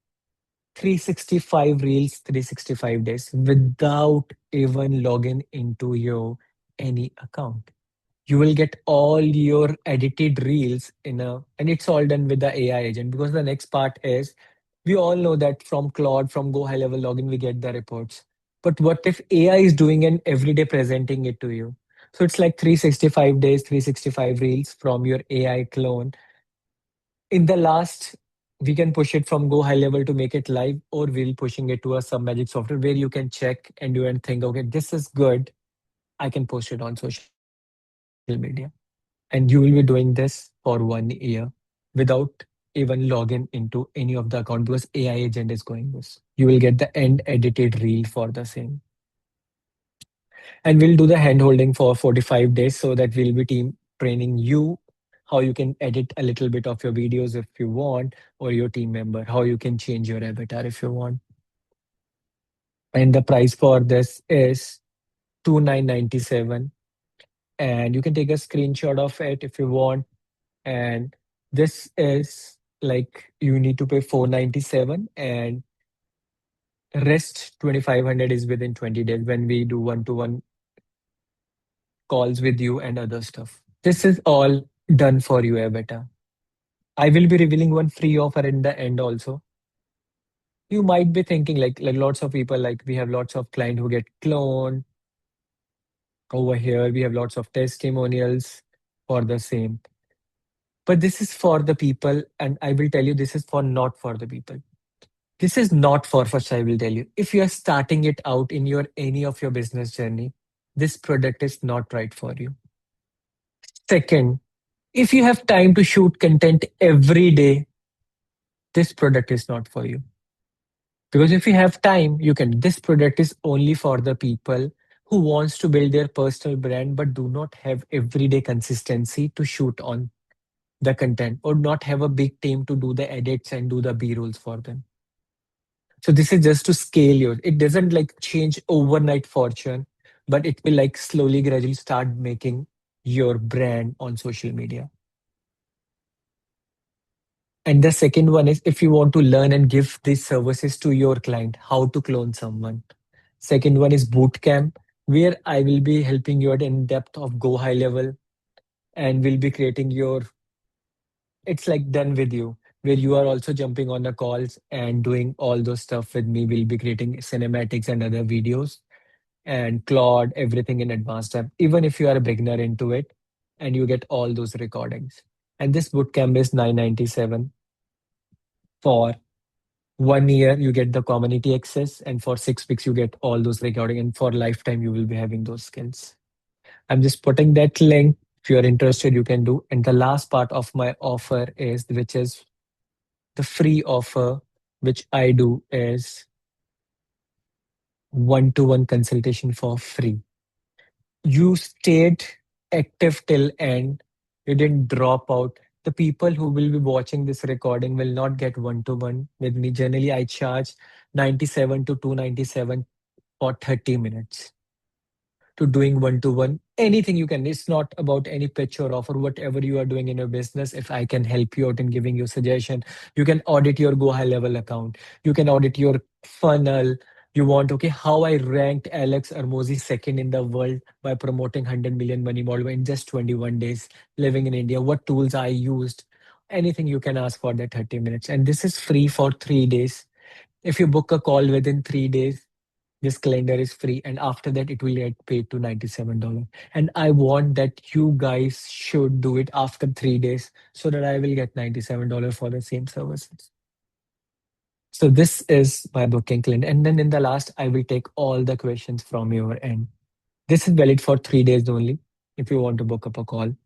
365 reels, 365 days without even logging into your any account. You will get all your edited reels in a, and it's all done with the AI agent. Because the next part is, we all know that from Claude, from Go High Level Login, we get the reports. But what if AI is doing and every day presenting it to you? So it's like 365 days, 365 reels from your AI clone. In the last, we can push it from Go High Level to make it live, or we'll pushing it to a some magic software where you can check and do and think, okay, this is good. I can post it on social media. And you will be doing this for 1 year without even logging into any of the account, because AI agent is going this. You will get the end edited reel for the same. And we'll do the hand holding for 45 days, so that we'll be team training you how you can edit a little bit of your videos if you want, or your team member, how you can change your avatar if you want. And the price for this is 2997, and you can take a screenshot of it if you want. And this is like you need to pay 497, and rest 2500 is within 20 days when we do one-to-one calls with you and other stuff. This is all done for you, Avatar. I will be revealing one free offer in the end also. You might be thinking like lots of people, like we have lots of clients who get cloned. Over here, we have lots of testimonials for the same. But this is for the people, and I will tell you, this is for not for the people. This is not for first, I will tell you. If you are starting it out in your any of your business journey, this product is not right for you. Second, if you have time to shoot content every day, this product is not for you. Because if you have time, you can. This product is only for the people who wants to build their personal brand but do not have everyday consistency to shoot on the content, or not have a big team to do the edits and do the B-rolls for them. So this is just to scale your, it doesn't like change overnight fortune, but it will like slowly, gradually start making your brand on social media. And the second one is, if you want to learn and give these services to your client, how to clone someone. Second one is bootcamp, where I will be helping you at in depth of Go High Level, and will be creating your, it's like done with you. where you are also jumping on the calls and doing all those stuff with me. We'll be creating cinematics and other videos and Claude, everything in advanced app, even if you are a beginner into it, and you get all those recordings. And this bootcamp is $997 for 1 year. You get the community access, and for 6 weeks you get all those recording. And for lifetime, you will be having those skills. I'm just putting that link. If you're interested, you can do. And the last part of my offer is, which is the free offer, which I do, is one-to-one consultation for free. You stayed active till end. You didn't drop out. The people who will be watching this recording will not get one-to-one with me. Generally, I charge 97 to 297 for 30 minutes to doing one-to-one. Anything you can. It's not about any pitch or offer, whatever you are doing in your business. If I can help you out in giving you suggestion, you can audit your Go High Level account. You can audit your funnel. You want, okay, how I ranked Alex Armozi second in the world by promoting 100 million money model in just 21 days living in India. What tools I used. Anything you can ask for that 30 minutes. And this is free for 3 days. If you book a call within 3 days, this calendar is free, and after that it will get paid to $97. And I want that you guys should do it after 3 days so that I will get $97 for the same services. So this is my booking calendar. And then in the last, I will take all the questions from your end. This is valid for 3 days only if you want to book up a call.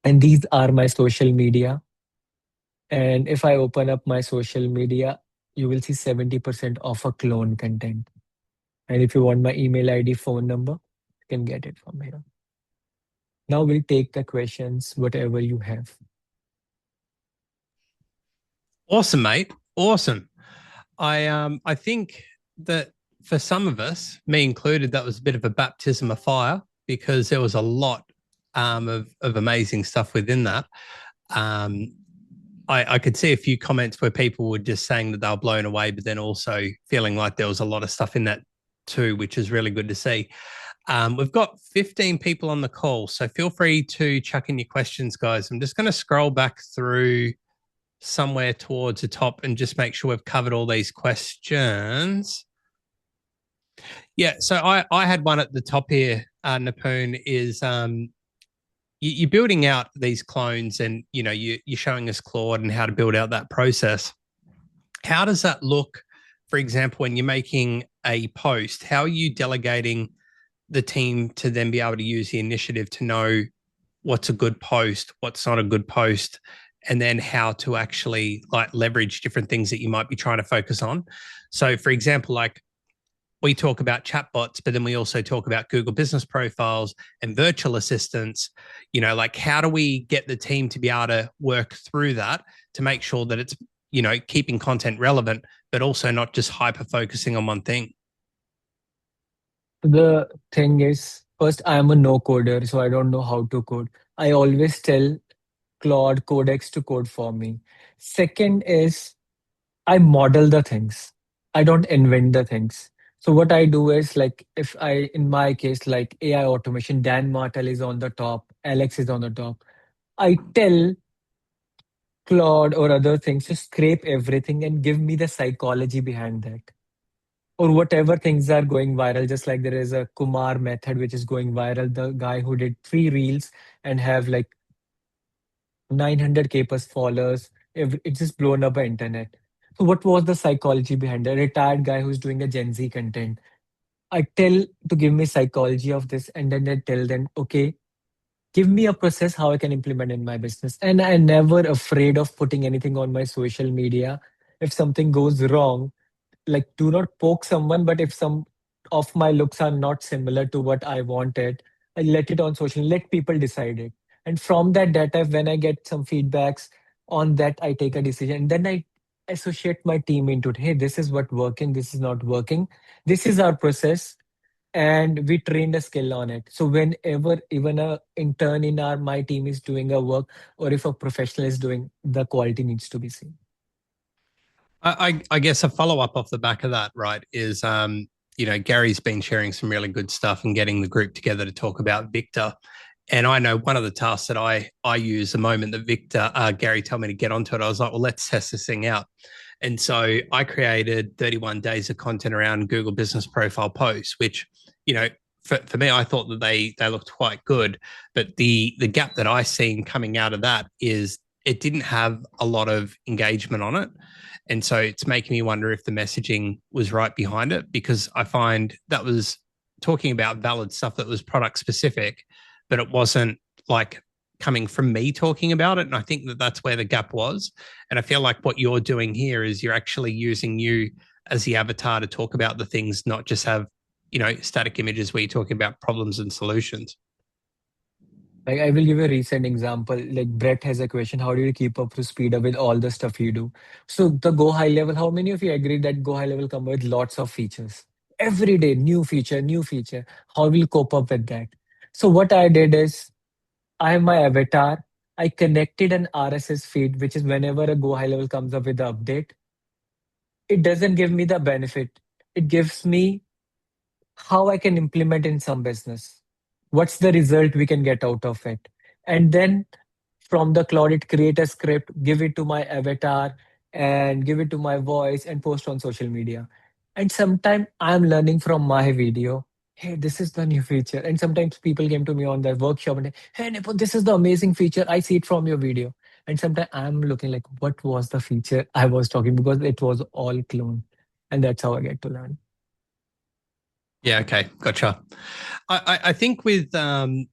And these are my social media. And if I open up my social media, you will see 70% of a clone content. And if you want my email ID, phone number, you can get it from here. Now we'll take the questions, whatever you have. Awesome, mate. Awesome. I think that for some of us, me included, that was a bit of a baptism of fire because there was a lot of amazing stuff within that. I could see a few comments where people were just saying that they were blown away, but then also feeling like there was a lot of stuff in that too, which is really good to see. We've got 15 people on the call, so feel free to chuck in your questions, guys. I'm just going to scroll back through somewhere towards the top and just make sure we've covered all these questions. Yeah, so I had one at the top here, Nipun, is you're building out these clones and, you know, you're showing us Claude and how to build out that process. How does that look, for example, when you're making a post? How are you delegating the team to then be able to use the initiative to know what's a good post, what's not a good post, and then how to actually like leverage different things that you might be trying to focus on? So for example, like we talk about chatbots, but then we also talk about Google business profiles and virtual assistants. You know, like how do we get the team to be able to work through that to make sure that it's, you know, keeping content relevant, but also not just hyper focusing on one thing? The thing is, first, I am a no coder, so I don't know how to code. I always tell Claude Codex to code for me. Second is, I model the things. I don't invent the things. So what I do is, like, if I, in my case, like AI automation, Dan Martel is on the top, Alex is on the top. I tell Claude or other things to scrape everything and give me the psychology behind that. Or whatever things are going viral, just like there is a Kumar method which is going viral, the guy who did 3 reels and have like 900K plus followers. It's just blown up the internet. So what was the psychology behind it? A retired guy who's doing a Gen Z content. I tell to give me psychology of this, and then I tell them, okay, give me a process how I can implement in my business. And I'm never afraid of putting anything on my social media. If something goes wrong, like do not poke someone, but if some of my looks are not similar to what I wanted, I let it on social, let people decide it. And from that data, when I get some feedbacks on that, I take a decision. And then I associate my team into it. Hey, this is what working, this is not working. This is our process. And we trained a skill on it. So whenever even a intern in my team is doing a work, or if a professional is doing, the quality needs to be seen. I guess a follow-up off the back of that, right, is, you know, Gary's been sharing some really good stuff and getting the group together to talk about Victor. And I know one of the tasks that I use the moment that Gary told me to get onto it, I was like, well, let's test this thing out. And so I created 31 days of content around Google Business Profile posts, which, for me, I thought that they looked quite good. But the gap that I seen coming out of that is it didn't have a lot of engagement on it. And so it's making me wonder if the messaging was right behind it, because I find that was talking about valid stuff that was product specific, but it wasn't like coming from me talking about it. And I think that that's where the gap was. And I feel like what you're doing here is you're actually using you as the avatar to talk about the things, not just have, static images where you're talking about problems and solutions. Like, I will give a recent example. Like, Brett has a question: how do you keep up to speed up with all the stuff you do? So the Go High Level, how many of you agree that Go High Level come with lots of features? Every day, new feature, new feature. How will you cope up with that? So what I did is, I have my avatar. I connected an RSS feed, which is whenever a Go High Level comes up with the update, it doesn't give me the benefit. It gives me how I can implement in some business. What's the result we can get out of it? And then from the cloud, it create a script, give it to my avatar and give it to my voice and post on social media. And sometimes I'm learning from my video. Hey, this is the new feature. And sometimes people came to me on their workshop and, hey, Nipun, this is the amazing feature. I see it from your video. And sometimes I'm looking like, what was the feature I was talking, because it was all cloned. And that's how I get to learn. Yeah. Okay. Gotcha. I think with the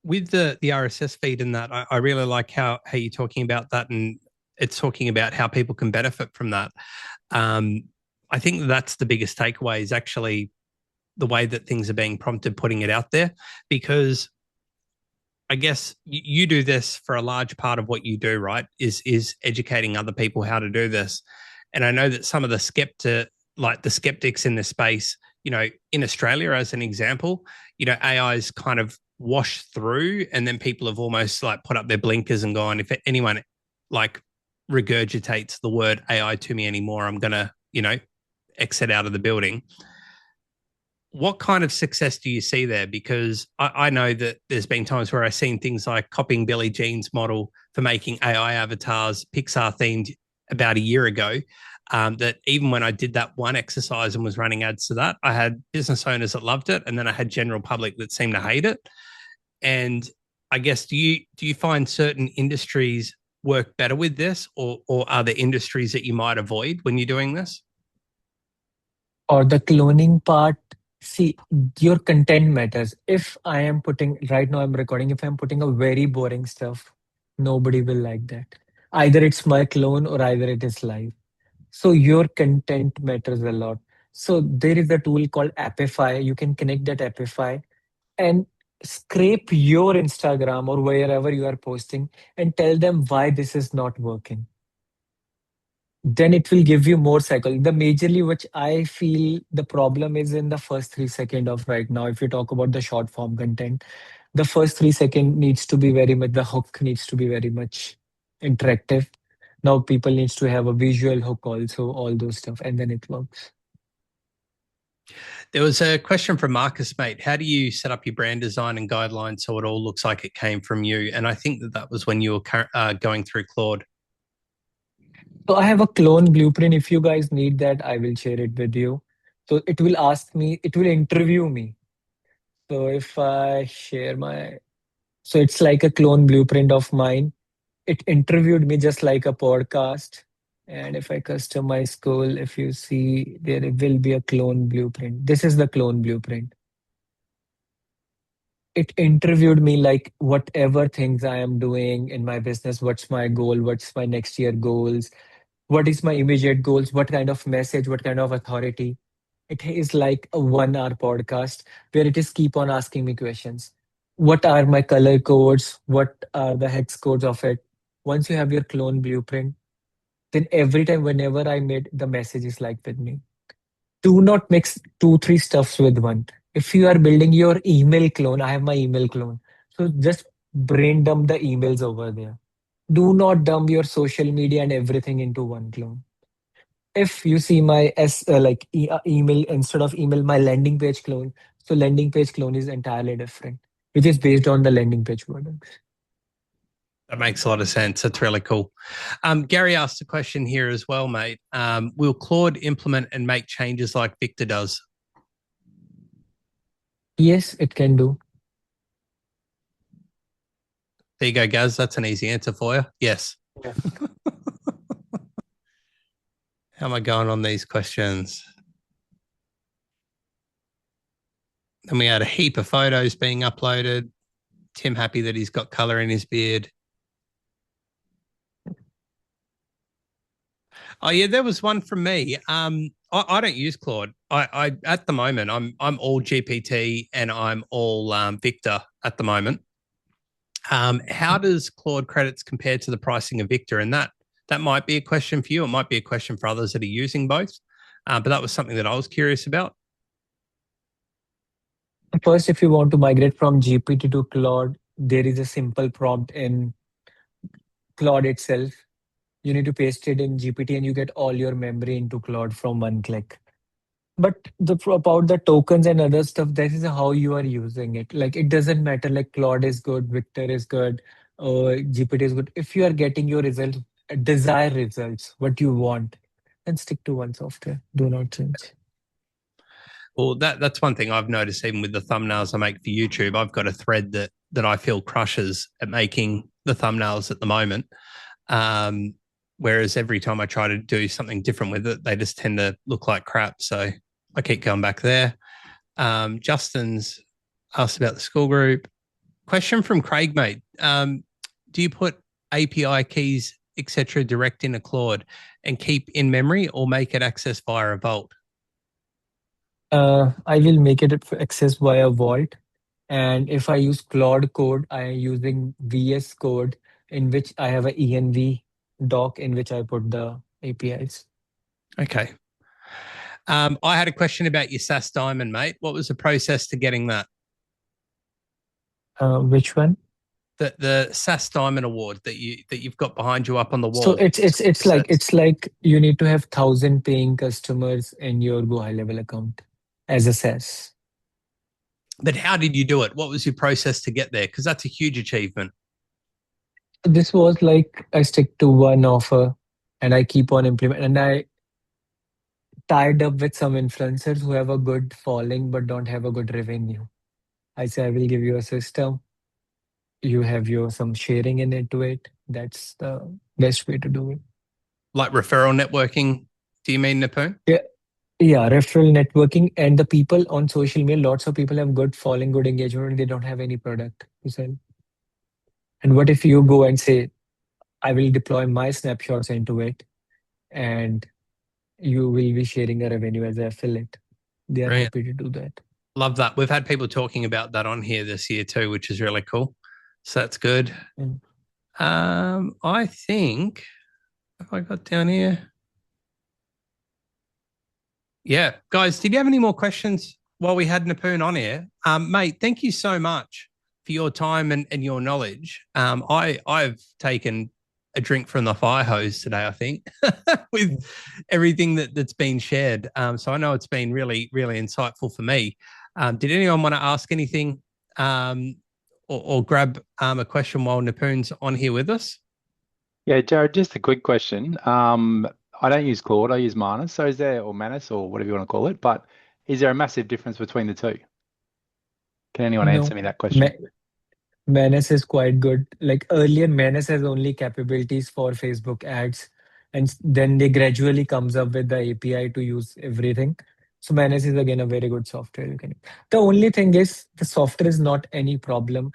RSS feed and that, I really like how you're talking about that, and it's talking about how people can benefit from that. I think that's the biggest takeaway, is actually the way that things are being prompted, putting it out there, because I guess you do this for a large part of what you do, right? Is educating other people how to do this. And I know that some of the skeptics in this space, in Australia, as an example, AI is kind of washed through, and then people have almost like put up their blinkers and gone, if anyone like regurgitates the word AI to me anymore, I'm going to, exit out of the building. What kind of success do you see there? Because I know that there's been times where I've seen things like copying Billie Jean's model for making AI avatars, Pixar themed, about a year ago. That even when I did that one exercise and was running ads to that, I had business owners that loved it, and then I had general public that seemed to hate it. And I guess, do you find certain industries work better with this, or are there industries that you might avoid when you're doing this? Or the cloning part, see, your content matters. If I am putting, right now I'm recording, if I'm putting a very boring stuff, nobody will like that. Either it's my clone or either it is live. So your content matters a lot. So there is a tool called Appify. You can connect that Appify and scrape your Instagram or wherever you are posting and tell them why this is not working. Then it will give you more cycle. The majorly which I feel the problem is in the first 3 seconds of right now. If you talk about the short form content, the first 3 seconds needs to be very much, the hook needs to be very much interactive. Now people needs to have a visual hook also, all those stuff, and then it works. There was a question from Marcus, mate. How do you set up your brand design and guidelines so it all looks like it came from you? And I think that was when you were going through Claude. So I have a clone blueprint. If you guys need that, I will share it with you. So it will ask me, it will interview me. So if I share so it's like a clone blueprint of mine. It interviewed me just like a podcast. And if I customize goal, if you see, there will be a clone blueprint. This is the clone blueprint. It interviewed me like whatever things I am doing in my business, what's my goal, what's my next year goals, what is my immediate goals, what kind of message, what kind of authority. It is like a 1 hour podcast where it is keep on asking me questions. What are my color codes? What are the hex codes of it? Once you have your clone blueprint, then every time whenever I made the message is like with me. Do not mix 2, 3 stuffs with one. If you are building your email clone, I have my email clone. So just brain dump the emails over there. Do not dump your social media and everything into one clone. If you see my email, instead of email, my landing page clone. So landing page clone is entirely different. which is based on the landing page products. That makes a lot of sense. That's really cool. Gary asked a question here as well, mate. Will Claude implement and make changes like Victor does? Yes, it can do. There you go, Gaz. That's an easy answer for you. Yes. Yeah. How am I going on these questions? Then we had a heap of photos being uploaded. Tim happy that he's got color in his beard. Oh yeah, there was one from me. I don't use Claude. I at the moment I'm all GPT and I'm all Victor at the moment. How does Claude credits compare to the pricing of Victor? And that might be a question for you. It might be a question for others that are using both. But that was something that I was curious about. First, if you want to migrate from GPT to Claude, there is a simple prompt in Claude itself. You need to paste it in GPT and you get all your memory into Claude from one click. But about the tokens and other stuff, this is how you are using it. Like it doesn't matter, like Claude is good, Victor is good, or GPT is good. If you are getting your results, desired results, what you want, then stick to one software. Do not change. Well, that's one thing I've noticed even with the thumbnails I make for YouTube. I've got a thread that I feel crushes at making the thumbnails at the moment. Whereas every time I try to do something different with it, they just tend to look like crap. So I keep going back there. Justin's asked about the school group. Question from Craig, mate. Do you put API keys, etc., direct in a Claude and keep in memory or make it access via a Vault? I will make it access via Vault. And if I use Claude Code, I am using VS Code, in which I have an env doc in which I put the APIs. Okay. I had a question about your SaaS Diamond, mate. What was the process to getting that? Which one? The SaaS Diamond Award that you've got behind you up on the wall. So it's like you need to have 1,000 paying customers in your Go High Level account as a SaaS. But how did you do it? What was your process to get there? Because that's a huge achievement. This was like I stick to one offer and I keep on implementing. And I tied up with some influencers who have a good following but don't have a good revenue. I say I will give you a system. You have some sharing into it. That's the best way to do it. Like referral networking, do you mean, Nipun? Yeah, referral networking and the people on social media. Lots of people have good following, good engagement, and they don't have any product to sell. And what if you go and say, I will deploy my snapshots into it and you will be sharing a revenue as an affiliate? They are happy to do that. Love that. We've had people talking about that on here this year too, which is really cool. So that's good. I think, have I got down here? Yeah. Guys, did you have any more questions while we had Nipun on here? Mate, thank you so much for your time and your knowledge. I've taken a drink from the fire hose today, I think, with everything that's been shared. So I know it's been really, really insightful for me. Did anyone want to ask anything or grab a question while Nipun's on here with us? Yeah, Jared, just a quick question. I don't use Claude, I use Manus. So is there, or Manus, or whatever you want to call it, but is there a massive difference between the two? Can anyone answer me that question? Manus is quite good. Like earlier, Manus has only capabilities for Facebook ads, and then they gradually comes up with the API to use everything. So Manus is again a very good software. The only thing is the software is not any problem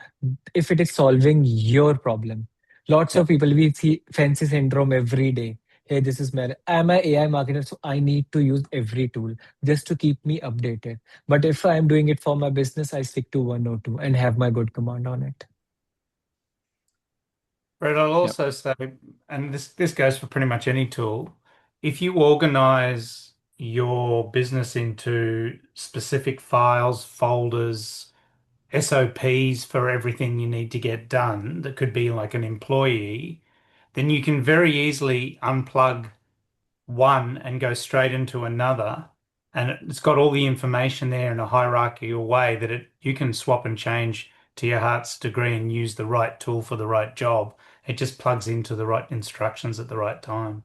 if it is solving your problem. Lots of people, we see fancy syndrome every day. Hey, this is Manus. I'm an AI marketer, so I need to use every tool just to keep me updated. But if I'm doing it for my business, I stick to one or two and have my good command on it. Brett, I'll also say, and this goes for pretty much any tool, if you organize your business into specific files, folders, SOPs for everything you need to get done, that could be like an employee, then you can very easily unplug one and go straight into another. And it's got all the information there in a hierarchical way that you can swap and change to your heart's degree and use the right tool for the right job. It just plugs into the right instructions at the right time.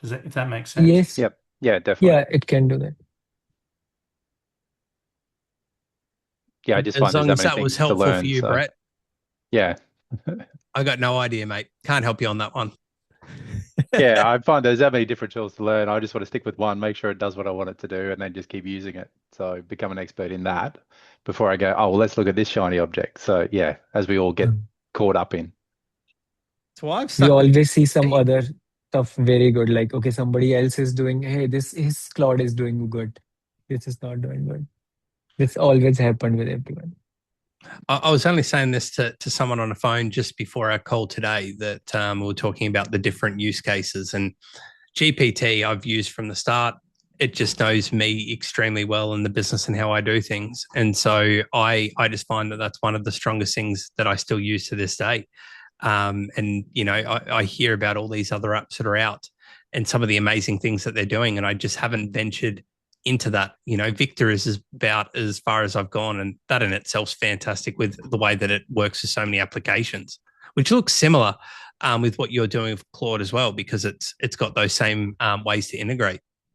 If that makes sense? Yes. Yep. Yeah, definitely. Yeah, it can do that. Yeah, I just As find there's long that as many that was things to helpful learn. for you, So Brett. yeah. I got no idea, mate. Can't help you on that one. Yeah, I find there's that many different tools to learn. I just want to stick with one, make sure it does what I want it to do, and then just keep using it. So become an expert in that before I go, oh, well, let's look at this shiny object. So yeah, as we all get caught up in. So I've We stuck with always see some other stuff very good. Like, okay, somebody else is doing, hey, his Claude is doing good. This is not doing good. This always happened with everyone. I was only saying this to someone on a phone just before our call today that we were talking about the different use cases, and GPT I've used from the start. It just knows me extremely well in the business and how I do things. And so I just find that that's one of the strongest things that I still use to this day. And, you know, I hear about all these other apps that are out and some of the amazing things that they're doing. And I just haven't ventured into that. You know, Victor is about as far as I've gone. And that in itself's fantastic with the way that it works with so many applications, which looks similar with what you're doing with Claude as well, because it's got those same ways to integrate.